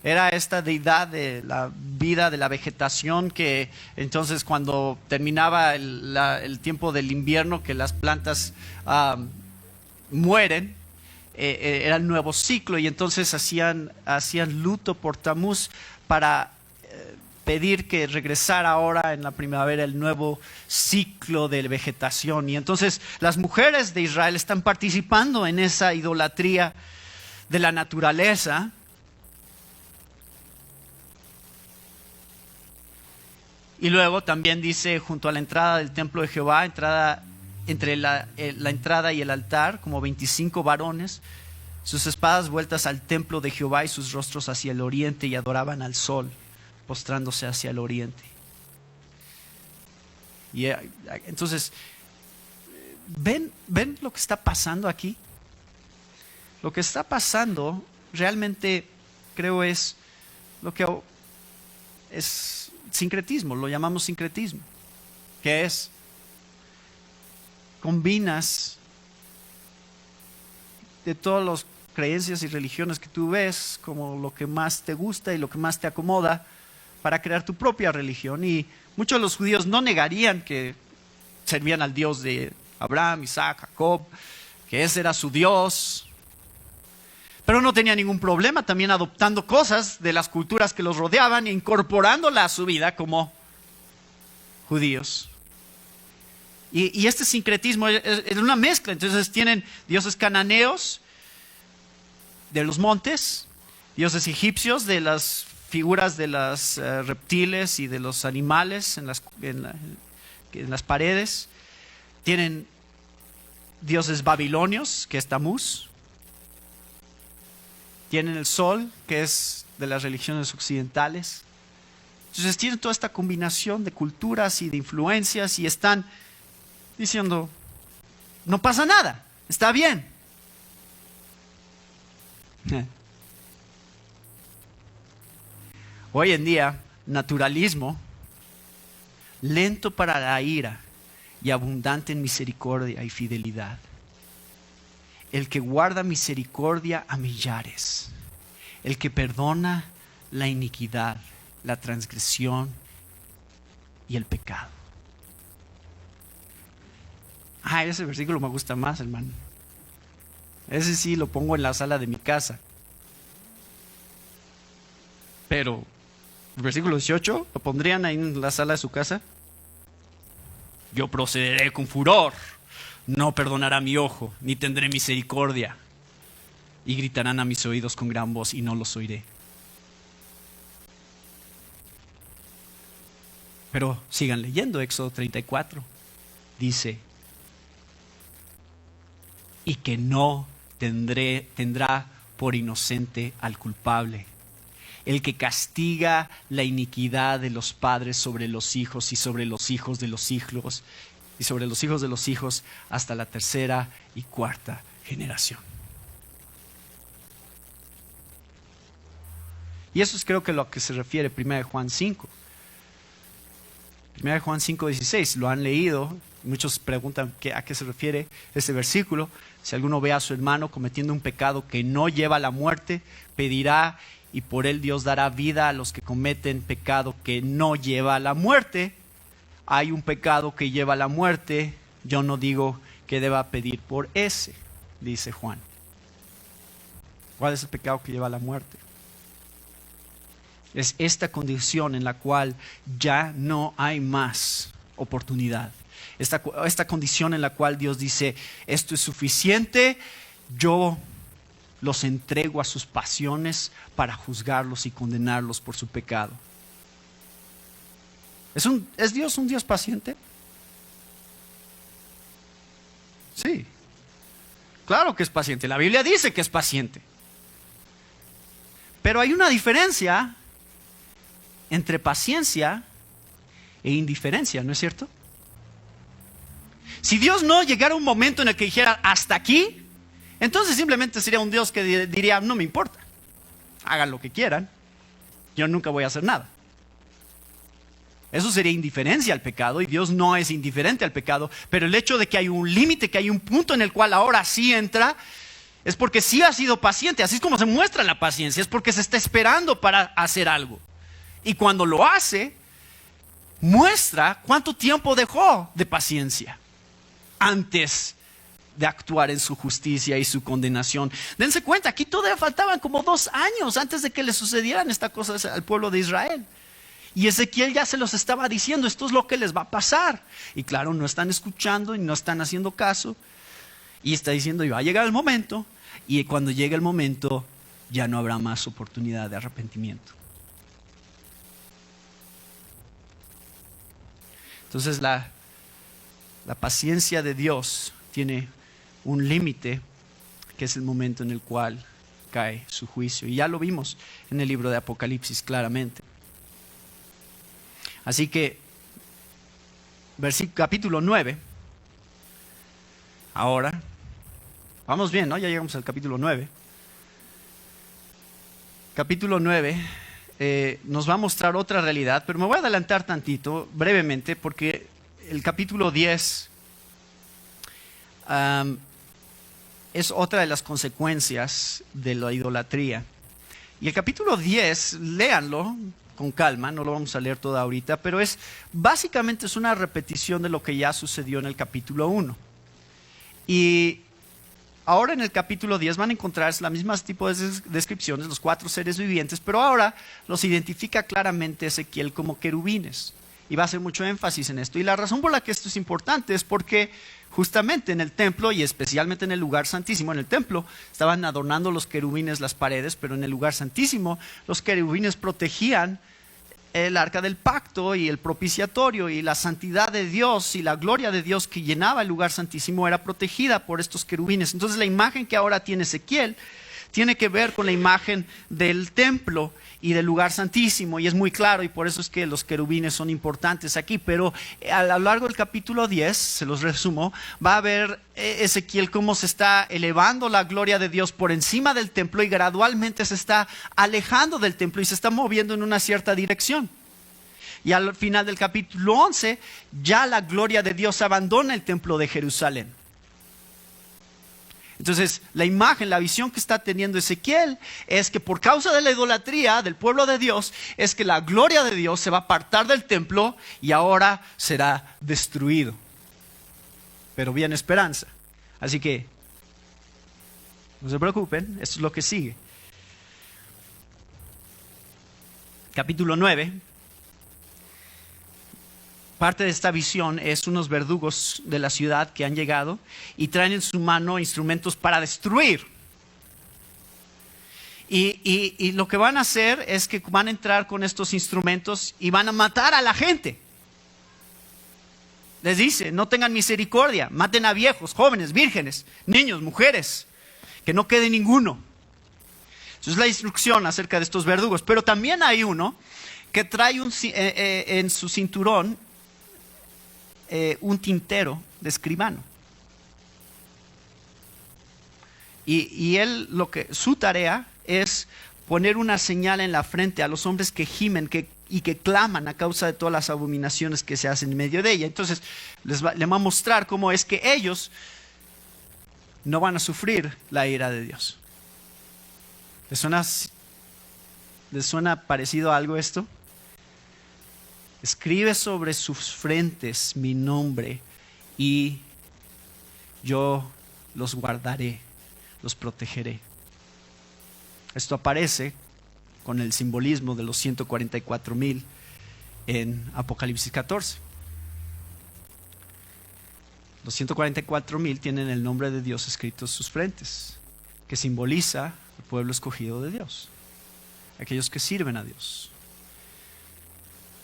era esta deidad de la vida, de la vegetación, que entonces cuando terminaba el tiempo del invierno, que las plantas mueren, era el nuevo ciclo, y entonces hacían luto por Tamuz para pedir que regresara ahora en la primavera el nuevo ciclo de vegetación. Y entonces las mujeres de Israel están participando en esa idolatría de la naturaleza. Y luego también dice: junto a la entrada del templo de Jehová, entre la entrada y el altar, como 25 varones, sus espadas vueltas al templo de Jehová y sus rostros hacia el oriente, y adoraban al sol, postrándose hacia el oriente. Y entonces, ¿ven lo que está pasando aquí? Lo que está pasando realmente, creo, es lo que es sincretismo, lo llamamos sincretismo, que es: combinas de todas las creencias y religiones que tú ves como lo que más te gusta y lo que más te acomoda, para crear tu propia religión. Y muchos de los judíos no negarían que servían al Dios de Abraham, Isaac, Jacob, que ese era su Dios, pero no tenía ningún problema también adoptando cosas de las culturas que los rodeaban e incorporándolas a su vida como judíos. Y este sincretismo es una mezcla. Entonces tienen dioses cananeos de los montes, dioses egipcios de las figuras de los reptiles y de los animales en las paredes. Tienen dioses babilonios, que es Tamuz. Tienen el sol, que es de las religiones occidentales. Entonces tienen toda esta combinación de culturas y de influencias, y están diciendo: no pasa nada, está bien. Hoy en día, naturalismo, lento para la ira y abundante en misericordia y fidelidad. El que guarda misericordia a millares, el que perdona la iniquidad, la transgresión y el pecado. Ese versículo me gusta más, hermano. Ese sí lo pongo en la sala de mi casa. Pero el versículo 18, ¿lo pondrían ahí en la sala de su casa? Yo procederé con furor, no perdonará mi ojo, ni tendré misericordia. Y gritarán a mis oídos con gran voz y no los oiré. Pero sigan leyendo Éxodo 34. Dice, y que no tendrá por inocente al culpable. El que castiga la iniquidad de los padres sobre los hijos y sobre los hijos de los hijos y sobre los hijos de los hijos hasta la tercera y cuarta generación. Y eso es creo que lo que se refiere 1 Juan 5. 1 Juan 5:16, lo han leído. Muchos preguntan a qué se refiere este versículo. Si alguno ve a su hermano cometiendo un pecado que no lleva a la muerte, pedirá y por él Dios dará vida a los que cometen pecado que no lleva a la muerte. Hay un pecado que lleva a la muerte, yo no digo que deba pedir por ese, dice Juan. ¿Cuál es el pecado que lleva a la muerte? Es esta condición en la cual ya no hay más oportunidad. Esta condición en la cual Dios dice, esto es suficiente, yo los entrego a sus pasiones para juzgarlos y condenarlos por su pecado. ¿Es Dios un Dios paciente? Sí, claro que es paciente. La Biblia dice que es paciente. Pero hay una diferencia entre paciencia e indiferencia, ¿no es cierto? Si Dios no llegara a un momento en el que dijera hasta aquí, entonces simplemente sería un Dios que diría no me importa, hagan lo que quieran, yo nunca voy a hacer nada. Eso sería indiferencia al pecado, y Dios no es indiferente al pecado, pero el hecho de que hay un límite, que hay un punto en el cual ahora sí entra, es porque sí ha sido paciente. Así es como se muestra la paciencia, es porque se está esperando para hacer algo. Y cuando lo hace, muestra cuánto tiempo dejó de paciencia antes de actuar en su justicia y su condenación. Dense cuenta, aquí todavía faltaban como 2 años antes de que le sucedieran estas cosas al pueblo de Israel. Y Ezequiel ya se los estaba diciendo, esto es lo que les va a pasar. Y claro, no están escuchando y no están haciendo caso. Y está diciendo, y va a llegar el momento, y cuando llegue el momento, ya no habrá más oportunidad de arrepentimiento. Entonces la paciencia de Dios tiene un límite, que es el momento en el cual cae su juicio. Y ya lo vimos en el libro de Apocalipsis claramente. Así que, capítulo 9, ahora, vamos bien, ¿no? Ya llegamos al capítulo 9. Capítulo 9 nos va a mostrar otra realidad, pero me voy a adelantar tantito, brevemente, porque el capítulo 10 es otra de las consecuencias de la idolatría. Y el capítulo 10, léanlo con calma, no lo vamos a leer todo ahorita, pero básicamente es una repetición de lo que ya sucedió en el capítulo 1. Y ahora en el capítulo 10 van a encontrar las mismas tipos de descripciones, los 4 seres vivientes, pero ahora los identifica claramente Ezequiel como querubines. Y va a hacer mucho énfasis en esto. Y la razón por la que esto es importante es porque justamente en el templo, y especialmente en el lugar santísimo, en el templo estaban adornando los querubines las paredes, pero en el lugar santísimo los querubines protegían el arca del pacto y el propiciatorio, y la santidad de Dios y la gloria de Dios que llenaba el lugar santísimo era protegida por estos querubines. Entonces la imagen que ahora tiene Ezequiel tiene que ver con la imagen del templo y del lugar santísimo, y es muy claro, y por eso es que los querubines son importantes aquí. Pero a lo largo del capítulo 10, se los resumo, va a ver Ezequiel cómo se está elevando la gloria de Dios por encima del templo, y gradualmente se está alejando del templo y se está moviendo en una cierta dirección. Y al final del capítulo 11, ya la gloria de Dios abandona el templo de Jerusalén. Entonces, la imagen, la visión que está teniendo Ezequiel es que por causa de la idolatría del pueblo de Dios, es que la gloria de Dios se va a apartar del templo y ahora será destruido. Pero viene esperanza. Así que, no se preocupen, esto es lo que sigue. Capítulo 9. parte de esta visión es unos verdugos de la ciudad que han llegado y traen en su mano instrumentos para destruir. Y lo que van a hacer es que van a entrar con estos instrumentos y van a matar a la gente. Les dice, no tengan misericordia, maten a viejos, jóvenes, vírgenes, niños, mujeres, que no quede ninguno. Esa es la instrucción acerca de estos verdugos. Pero también hay uno que trae en su cinturón un tintero de escribano. Y él, su tarea es poner una señal en la frente a los hombres que gimen y que claman a causa de todas las abominaciones que se hacen en medio de ella. Entonces les va a mostrar cómo es que ellos no van a sufrir la ira de Dios. ¿Les suena parecido a algo esto? Escribe sobre sus frentes mi nombre y yo los guardaré, los protegeré. Esto aparece con el simbolismo de los 144,000 en Apocalipsis 14. Los 144,000 tienen el nombre de Dios escrito en sus frentes, que simboliza el pueblo escogido de Dios, aquellos que sirven a Dios,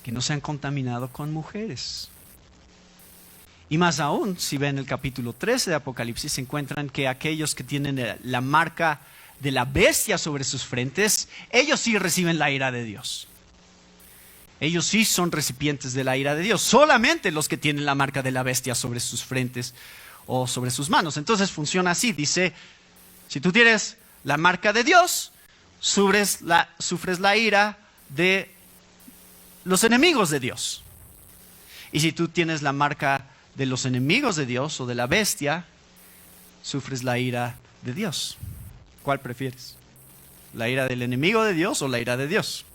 que no se han contaminado con mujeres. Y más aún, si ven el capítulo 13 de Apocalipsis, se encuentran que aquellos que tienen la marca de la bestia sobre sus frentes, ellos sí reciben la ira de Dios. Ellos sí son recipientes de la ira de Dios. Solamente los que tienen la marca de la bestia sobre sus frentes o sobre sus manos. Entonces funciona así. Dice, si tú tienes la marca de Dios, sufres la ira de los enemigos de Dios. Y si tú tienes la marca de los enemigos de Dios o de la bestia, sufres la ira de Dios. ¿Cuál prefieres? ¿La ira del enemigo de Dios o la ira de Dios?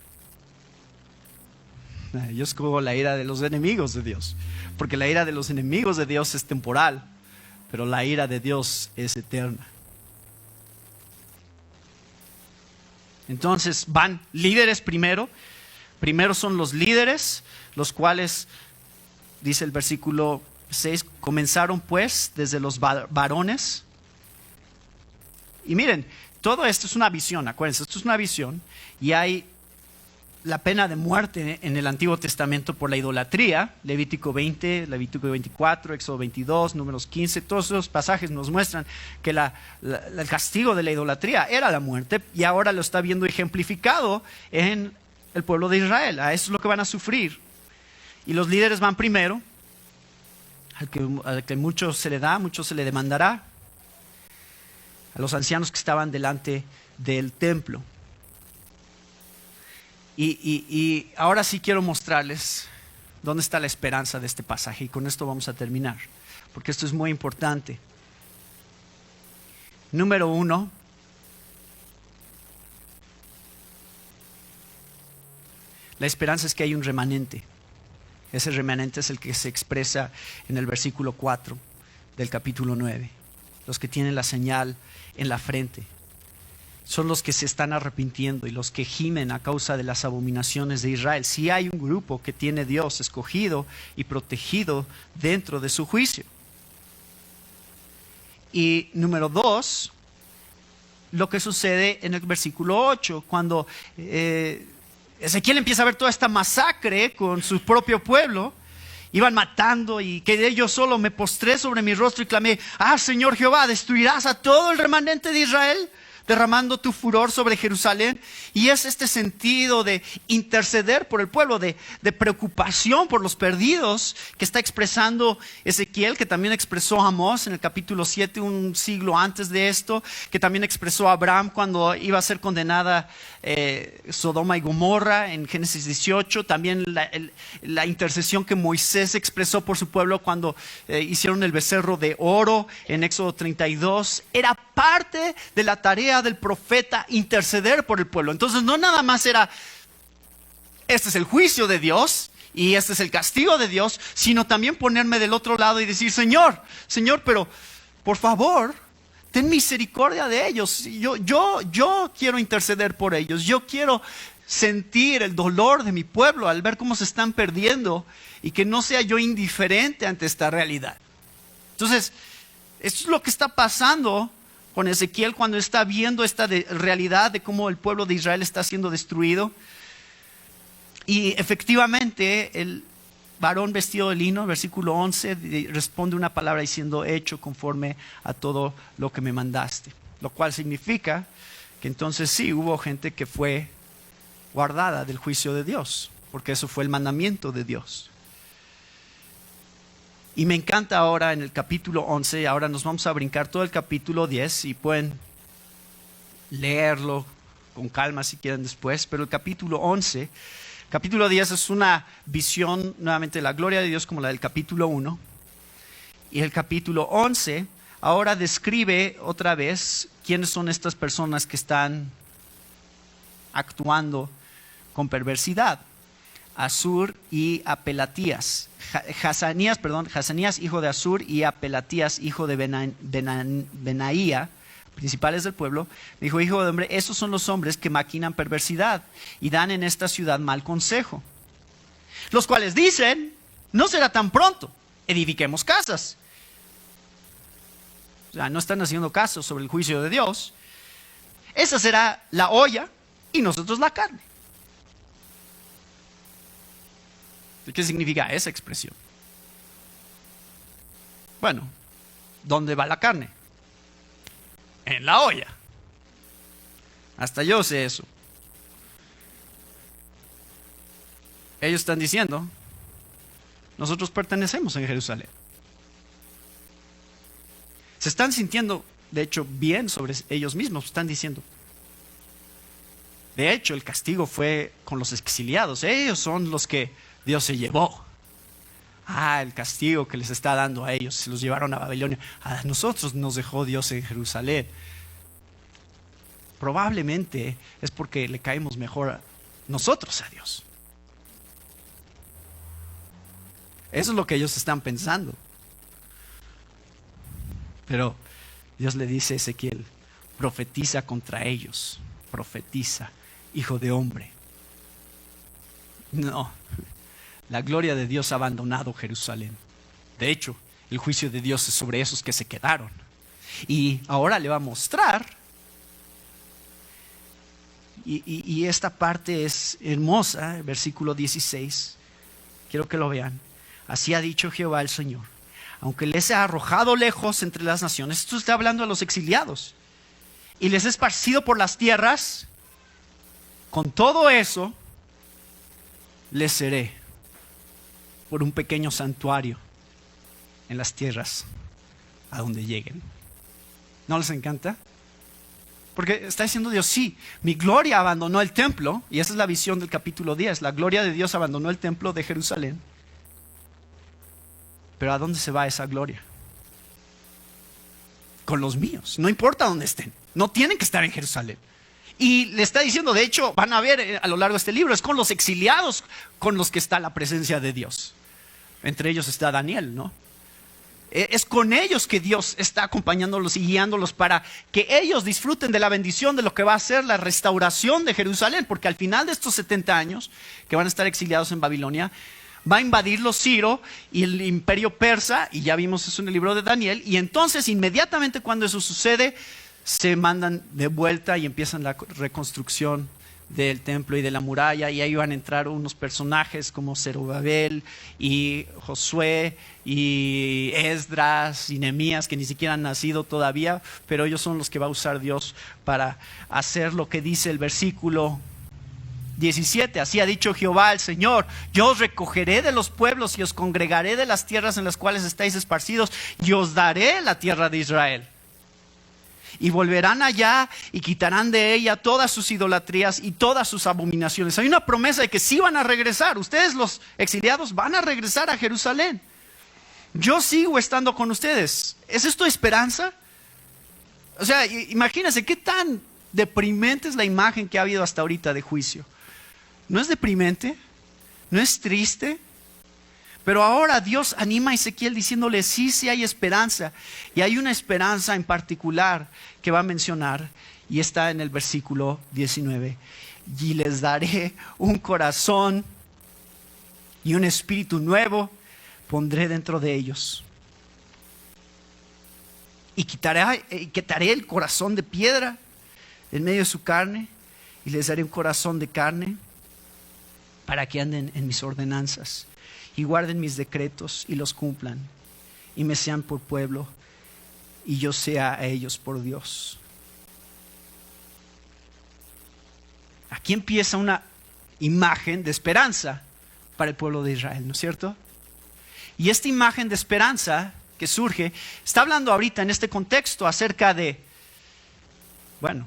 Yo escojo la ira de los enemigos de Dios, porque la ira de los enemigos de Dios es temporal, pero la ira de Dios es eterna. Entonces van líderes primero. Primero son los líderes, los cuales, dice el versículo 6, comenzaron pues desde los varones. Y miren, todo esto es una visión, acuérdense, esto es una visión. Y hay la pena de muerte en el Antiguo Testamento por la idolatría. Levítico 20, Levítico 24, Éxodo 22, Números 15, todos esos pasajes nos muestran que el castigo de la idolatría era la muerte. Y ahora lo está viendo ejemplificado en el pueblo de Israel. A eso es lo que van a sufrir. Y los líderes van primero. Al que mucho se le da, mucho se le demandará. A los ancianos que estaban delante del templo. Y ahora sí quiero mostrarles dónde está la esperanza de este pasaje. Y con esto vamos a terminar, porque esto es muy importante. Número 1. La esperanza es que hay un remanente. Ese remanente es el que se expresa en el versículo 4 del capítulo 9. Los que tienen la señal en la frente. Son los que se están arrepintiendo y los que gimen a causa de las abominaciones de Israel. Si hay un grupo que tiene Dios escogido y protegido dentro de su juicio. Y número 2, lo que sucede en el versículo 8, cuando Ezequiel empieza a ver toda esta masacre con su propio pueblo. Iban matando y quedé yo solo, me postré sobre mi rostro y clamé, Señor Jehová, ¿destruirás a todo el remanente de Israel? Derramando tu furor sobre Jerusalén. Y es este sentido de interceder por el pueblo, de preocupación por los perdidos que está expresando Ezequiel, que también expresó Amós en el capítulo 7, un siglo antes de esto, que también expresó Abraham cuando iba a ser condenada Sodoma y Gomorra en Génesis 18, también la intercesión que Moisés expresó por su pueblo cuando hicieron el becerro de oro en Éxodo 32, era parte de la tarea del profeta interceder por el pueblo. Entonces no nada más era, este es el juicio de Dios y este es el castigo de Dios, sino también ponerme del otro lado y decir, Señor, pero por favor, ten misericordia de ellos. Yo quiero interceder por ellos. Yo quiero sentir el dolor de mi pueblo al ver cómo se están perdiendo y que no sea yo indiferente ante esta realidad. Entonces, esto es lo que está pasando con Ezequiel cuando está viendo esta realidad de cómo el pueblo de Israel está siendo destruido. Y efectivamente, el varón vestido de lino, versículo 11, responde una palabra diciendo: hecho conforme a todo lo que me mandaste. Lo cual significa que entonces sí, hubo gente que fue guardada del juicio de Dios, porque eso fue el mandamiento de Dios. Y me encanta ahora en el capítulo 11, ahora nos vamos a brincar todo el capítulo 10 y pueden leerlo con calma si quieren después, pero el capítulo 11, capítulo 10 es una visión nuevamente de la gloria de Dios como la del capítulo 1, y el capítulo 11 ahora describe otra vez quiénes son estas personas que están actuando con perversidad. Asur y Apelatías. Hazanías, hijo de Asur, y Apelatías, hijo de Benaía, principales del pueblo, dijo: hijo de hombre, estos son los hombres que maquinan perversidad y dan en esta ciudad mal consejo, los cuales dicen: no será tan pronto, edifiquemos casas. O sea, no están haciendo caso sobre el juicio de Dios. Esa será la olla y nosotros la carne. ¿Qué significa esa expresión? Bueno, ¿dónde va la carne? En la olla. Hasta yo sé eso. Ellos están diciendo: nosotros pertenecemos en Jerusalén. Se están sintiendo, de hecho, bien sobre ellos mismos. Están diciendo: de hecho, el castigo fue con los exiliados. Ellos son los que Dios se llevó. El castigo que les está dando a ellos, se los llevaron a Babilonia. A nosotros nos dejó Dios en Jerusalén. Probablemente es porque le caemos mejor nosotros a Dios. Eso es lo que ellos están pensando. Pero Dios le dice a Ezequiel: profetiza contra ellos. Profetiza, hijo de hombre. No. La gloria de Dios ha abandonado Jerusalén. De hecho, el juicio de Dios es sobre esos que se quedaron. Y ahora le va a mostrar. Y esta parte es hermosa, versículo 16. Quiero que lo vean. Así ha dicho Jehová el Señor: aunque les he arrojado lejos entre las naciones. Esto está hablando a los exiliados. Y les he esparcido por las tierras. Con todo eso, les seré por un pequeño santuario en las tierras a donde lleguen. ¿No les encanta? Porque está diciendo Dios: sí, mi gloria abandonó el templo, y esa es la visión del capítulo 10. La gloria de Dios abandonó el templo de Jerusalén. Pero ¿a dónde se va esa gloria? Con los míos, no importa dónde estén. No tienen que estar en Jerusalén. Y le está diciendo, de hecho, van a ver a lo largo de este libro, es con los exiliados con los que está la presencia de Dios. Entre ellos está Daniel, ¿no? Es con ellos que Dios está acompañándolos y guiándolos para que ellos disfruten de la bendición de lo que va a ser la restauración de Jerusalén. Porque al final de estos 70 años que van a estar exiliados en Babilonia, va a invadirlos Ciro y el imperio persa, y ya vimos eso en el libro de Daniel. Y entonces inmediatamente cuando eso sucede, se mandan de vuelta y empiezan la reconstrucción del templo y de la muralla, y ahí van a entrar unos personajes como Zerubabel y Josué y Esdras y Nehemías, que ni siquiera han nacido todavía, pero ellos son los que va a usar Dios para hacer lo que dice el versículo 17. Así ha dicho Jehová el Señor: yo os recogeré de los pueblos y os congregaré de las tierras en las cuales estáis esparcidos, y os daré la tierra de Israel. Y volverán allá y quitarán de ella todas sus idolatrías y todas sus abominaciones. Hay una promesa de que sí van a regresar. Ustedes, los exiliados, van a regresar a Jerusalén. Yo sigo estando con ustedes. ¿Es esto esperanza? O sea, imagínense qué tan deprimente es la imagen que ha habido hasta ahorita de juicio. ¿No es deprimente? ¿No es triste? Pero ahora Dios anima a Ezequiel diciéndole: sí, sí hay esperanza. Y hay una esperanza en particular que va a mencionar, y está en el versículo 19. y les daré un corazón y un espíritu nuevo pondré dentro de ellos. Y quitaré el corazón de piedra en medio de su carne y les daré un corazón de carne para que anden en mis ordenanzas y guarden mis decretos y los cumplan y me sean por pueblo y yo sea a ellos por Dios. Aquí empieza una imagen de esperanza para el pueblo de Israel, ¿no es cierto? Y esta imagen de esperanza que surge, está hablando ahorita en este contexto acerca de, bueno,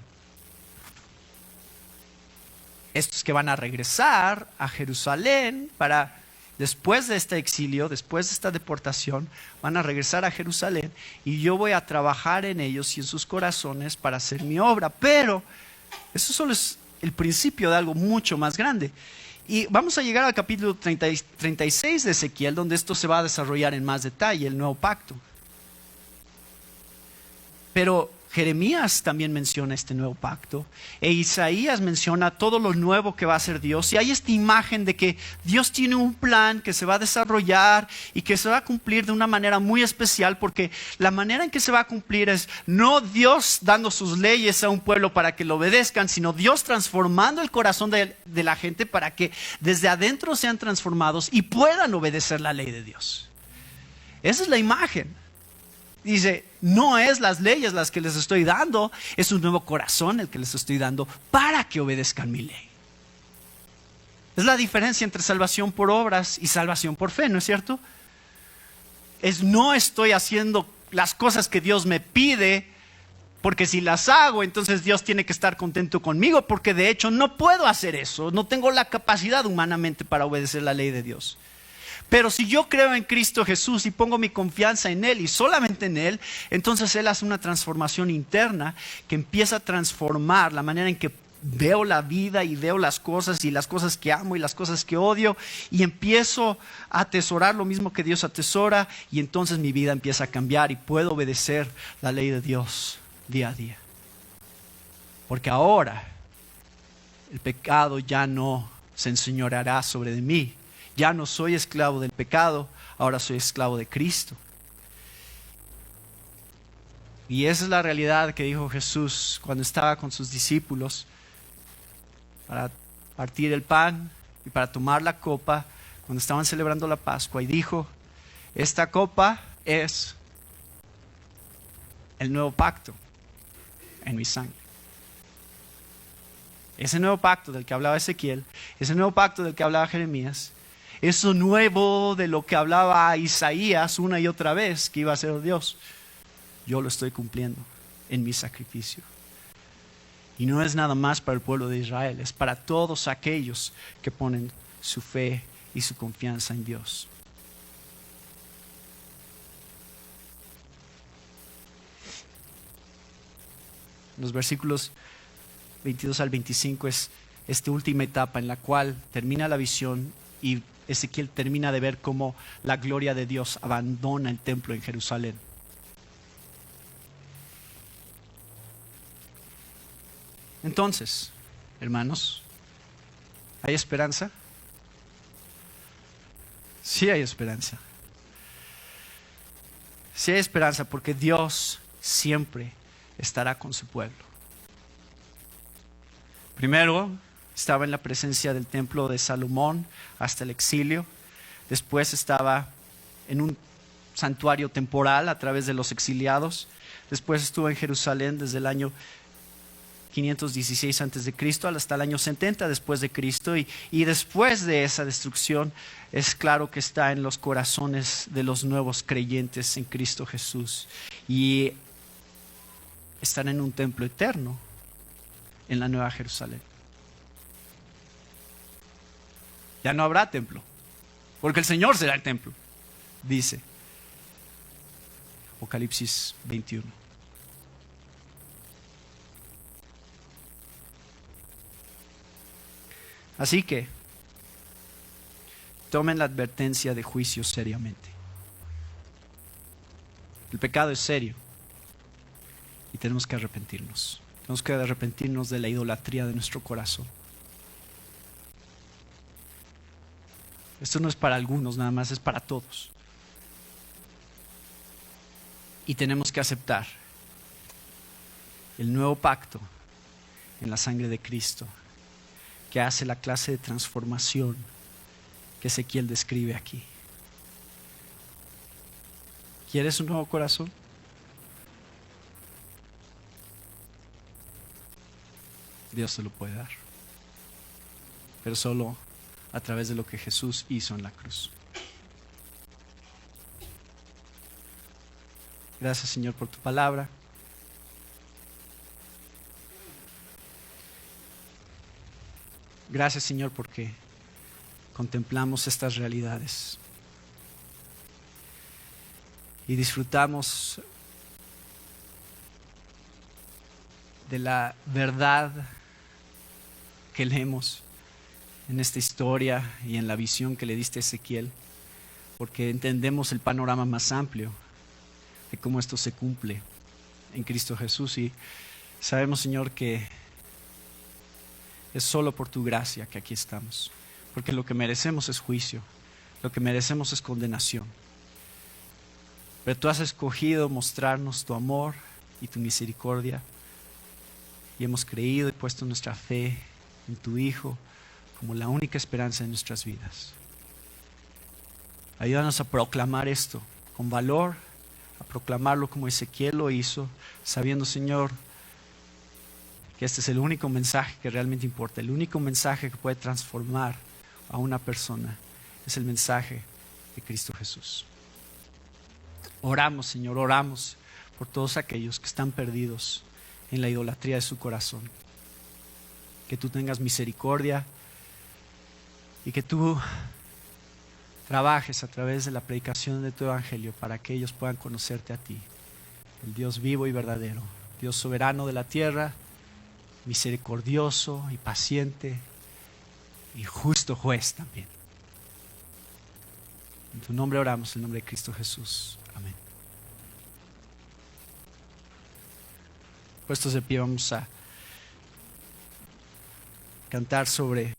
estos que van a regresar a Jerusalén para, después de este exilio, después de esta deportación, van a regresar a Jerusalén y yo voy a trabajar en ellos y en sus corazones para hacer mi obra. Pero eso solo es el principio de algo mucho más grande. Y vamos a llegar al capítulo 36 de Ezequiel, donde esto se va a desarrollar en más detalle, el nuevo pacto. Pero Jeremías también menciona este nuevo pacto, e Isaías menciona todo lo nuevo que va a hacer Dios. Y hay esta imagen de que Dios tiene un plan que se va a desarrollar y que se va a cumplir de una manera muy especial, porque la manera en que se va a cumplir es no Dios dando sus leyes a un pueblo para que lo obedezcan, sino Dios transformando el corazón de la gente para que desde adentro sean transformados y puedan obedecer la ley de Dios. Esa es la imagen. Dice, no es las leyes las que les estoy dando, es un nuevo corazón el que les estoy dando para que obedezcan mi ley. Es la diferencia entre salvación por obras y salvación por fe, ¿no es cierto? No estoy haciendo las cosas que Dios me pide, porque si las hago, entonces Dios tiene que estar contento conmigo, porque de hecho no puedo hacer eso, no tengo la capacidad humanamente para obedecer la ley de Dios. Pero si yo creo en Cristo Jesús y pongo mi confianza en Él y solamente en Él, entonces Él hace una transformación interna que empieza a transformar la manera en que veo la vida y veo las cosas y las cosas que amo y las cosas que odio, y empiezo a atesorar lo mismo que Dios atesora, y entonces mi vida empieza a cambiar y puedo obedecer la ley de Dios día a día. Porque ahora el pecado ya no se enseñoreará sobre de mí. Ya no soy esclavo del pecado, ahora soy esclavo de Cristo. Y esa es la realidad que dijo Jesús cuando estaba con sus discípulos para partir el pan y para tomar la copa cuando estaban celebrando la Pascua. Y dijo, esta copa es el nuevo pacto en mi sangre. Ese nuevo pacto del que hablaba Ezequiel, ese nuevo pacto del que hablaba Jeremías, eso nuevo de lo que hablaba Isaías una y otra vez que iba a ser Dios, yo lo estoy cumpliendo en mi sacrificio. Y no es nada más para el pueblo de Israel, es para todos aquellos que ponen su fe y su confianza en Dios. Los versículos 22 al 25 es esta última etapa en la cual termina la visión y Ezequiel termina de ver cómo la gloria de Dios abandona el templo en Jerusalén. Entonces, hermanos, ¿hay esperanza? Sí hay esperanza. Sí hay esperanza porque Dios siempre estará con su pueblo. Primero, estaba en la presencia del templo de Salomón hasta el exilio. Después estaba en un santuario temporal a través de los exiliados. Después estuvo en Jerusalén desde el año 516 a.C. hasta el año 70 después de Cristo. Y después de esa destrucción es claro que está en los corazones de los nuevos creyentes en Cristo Jesús. Y están en un templo eterno en la Nueva Jerusalén. Ya no habrá templo, porque el Señor será el templo, dice Apocalipsis 21. Así que tomen la advertencia de juicio seriamente. El pecado es serio y tenemos que arrepentirnos. Tenemos que arrepentirnos de la idolatría de nuestro corazón. Esto no es para algunos nada más, es para todos. Y tenemos que aceptar el nuevo pacto en la sangre de Cristo, que hace la clase de transformación que Ezequiel describe aquí. ¿Quieres un nuevo corazón? Dios te lo puede dar, pero solo a través de lo que Jesús hizo en la cruz. Gracias, Señor, por tu palabra. Gracias, Señor, porque contemplamos estas realidades y disfrutamos de la verdad que leemos en esta historia y en la visión que le diste a Ezequiel, porque entendemos el panorama más amplio de cómo esto se cumple en Cristo Jesús, y sabemos, Señor, que es solo por tu gracia que aquí estamos, porque lo que merecemos es juicio, lo que merecemos es condenación. Pero tú has escogido mostrarnos tu amor y tu misericordia, y hemos creído y puesto nuestra fe en tu Hijo como la única esperanza de nuestras vidas. Ayúdanos a proclamar esto con valor, a proclamarlo como Ezequiel lo hizo, sabiendo, Señor, que este es el único mensaje que realmente importa, el único mensaje que puede transformar a una persona, es el mensaje de Cristo Jesús. Oramos, Señor, oramos por todos aquellos que están perdidos en la idolatría de su corazón. Que tú tengas misericordia y que tú trabajes a través de la predicación de tu evangelio para que ellos puedan conocerte a ti, el Dios vivo y verdadero, Dios soberano de la tierra, misericordioso y paciente y justo juez también. En tu nombre oramos, en el nombre de Cristo Jesús. Amén. Puestos de pie, vamos a cantar sobre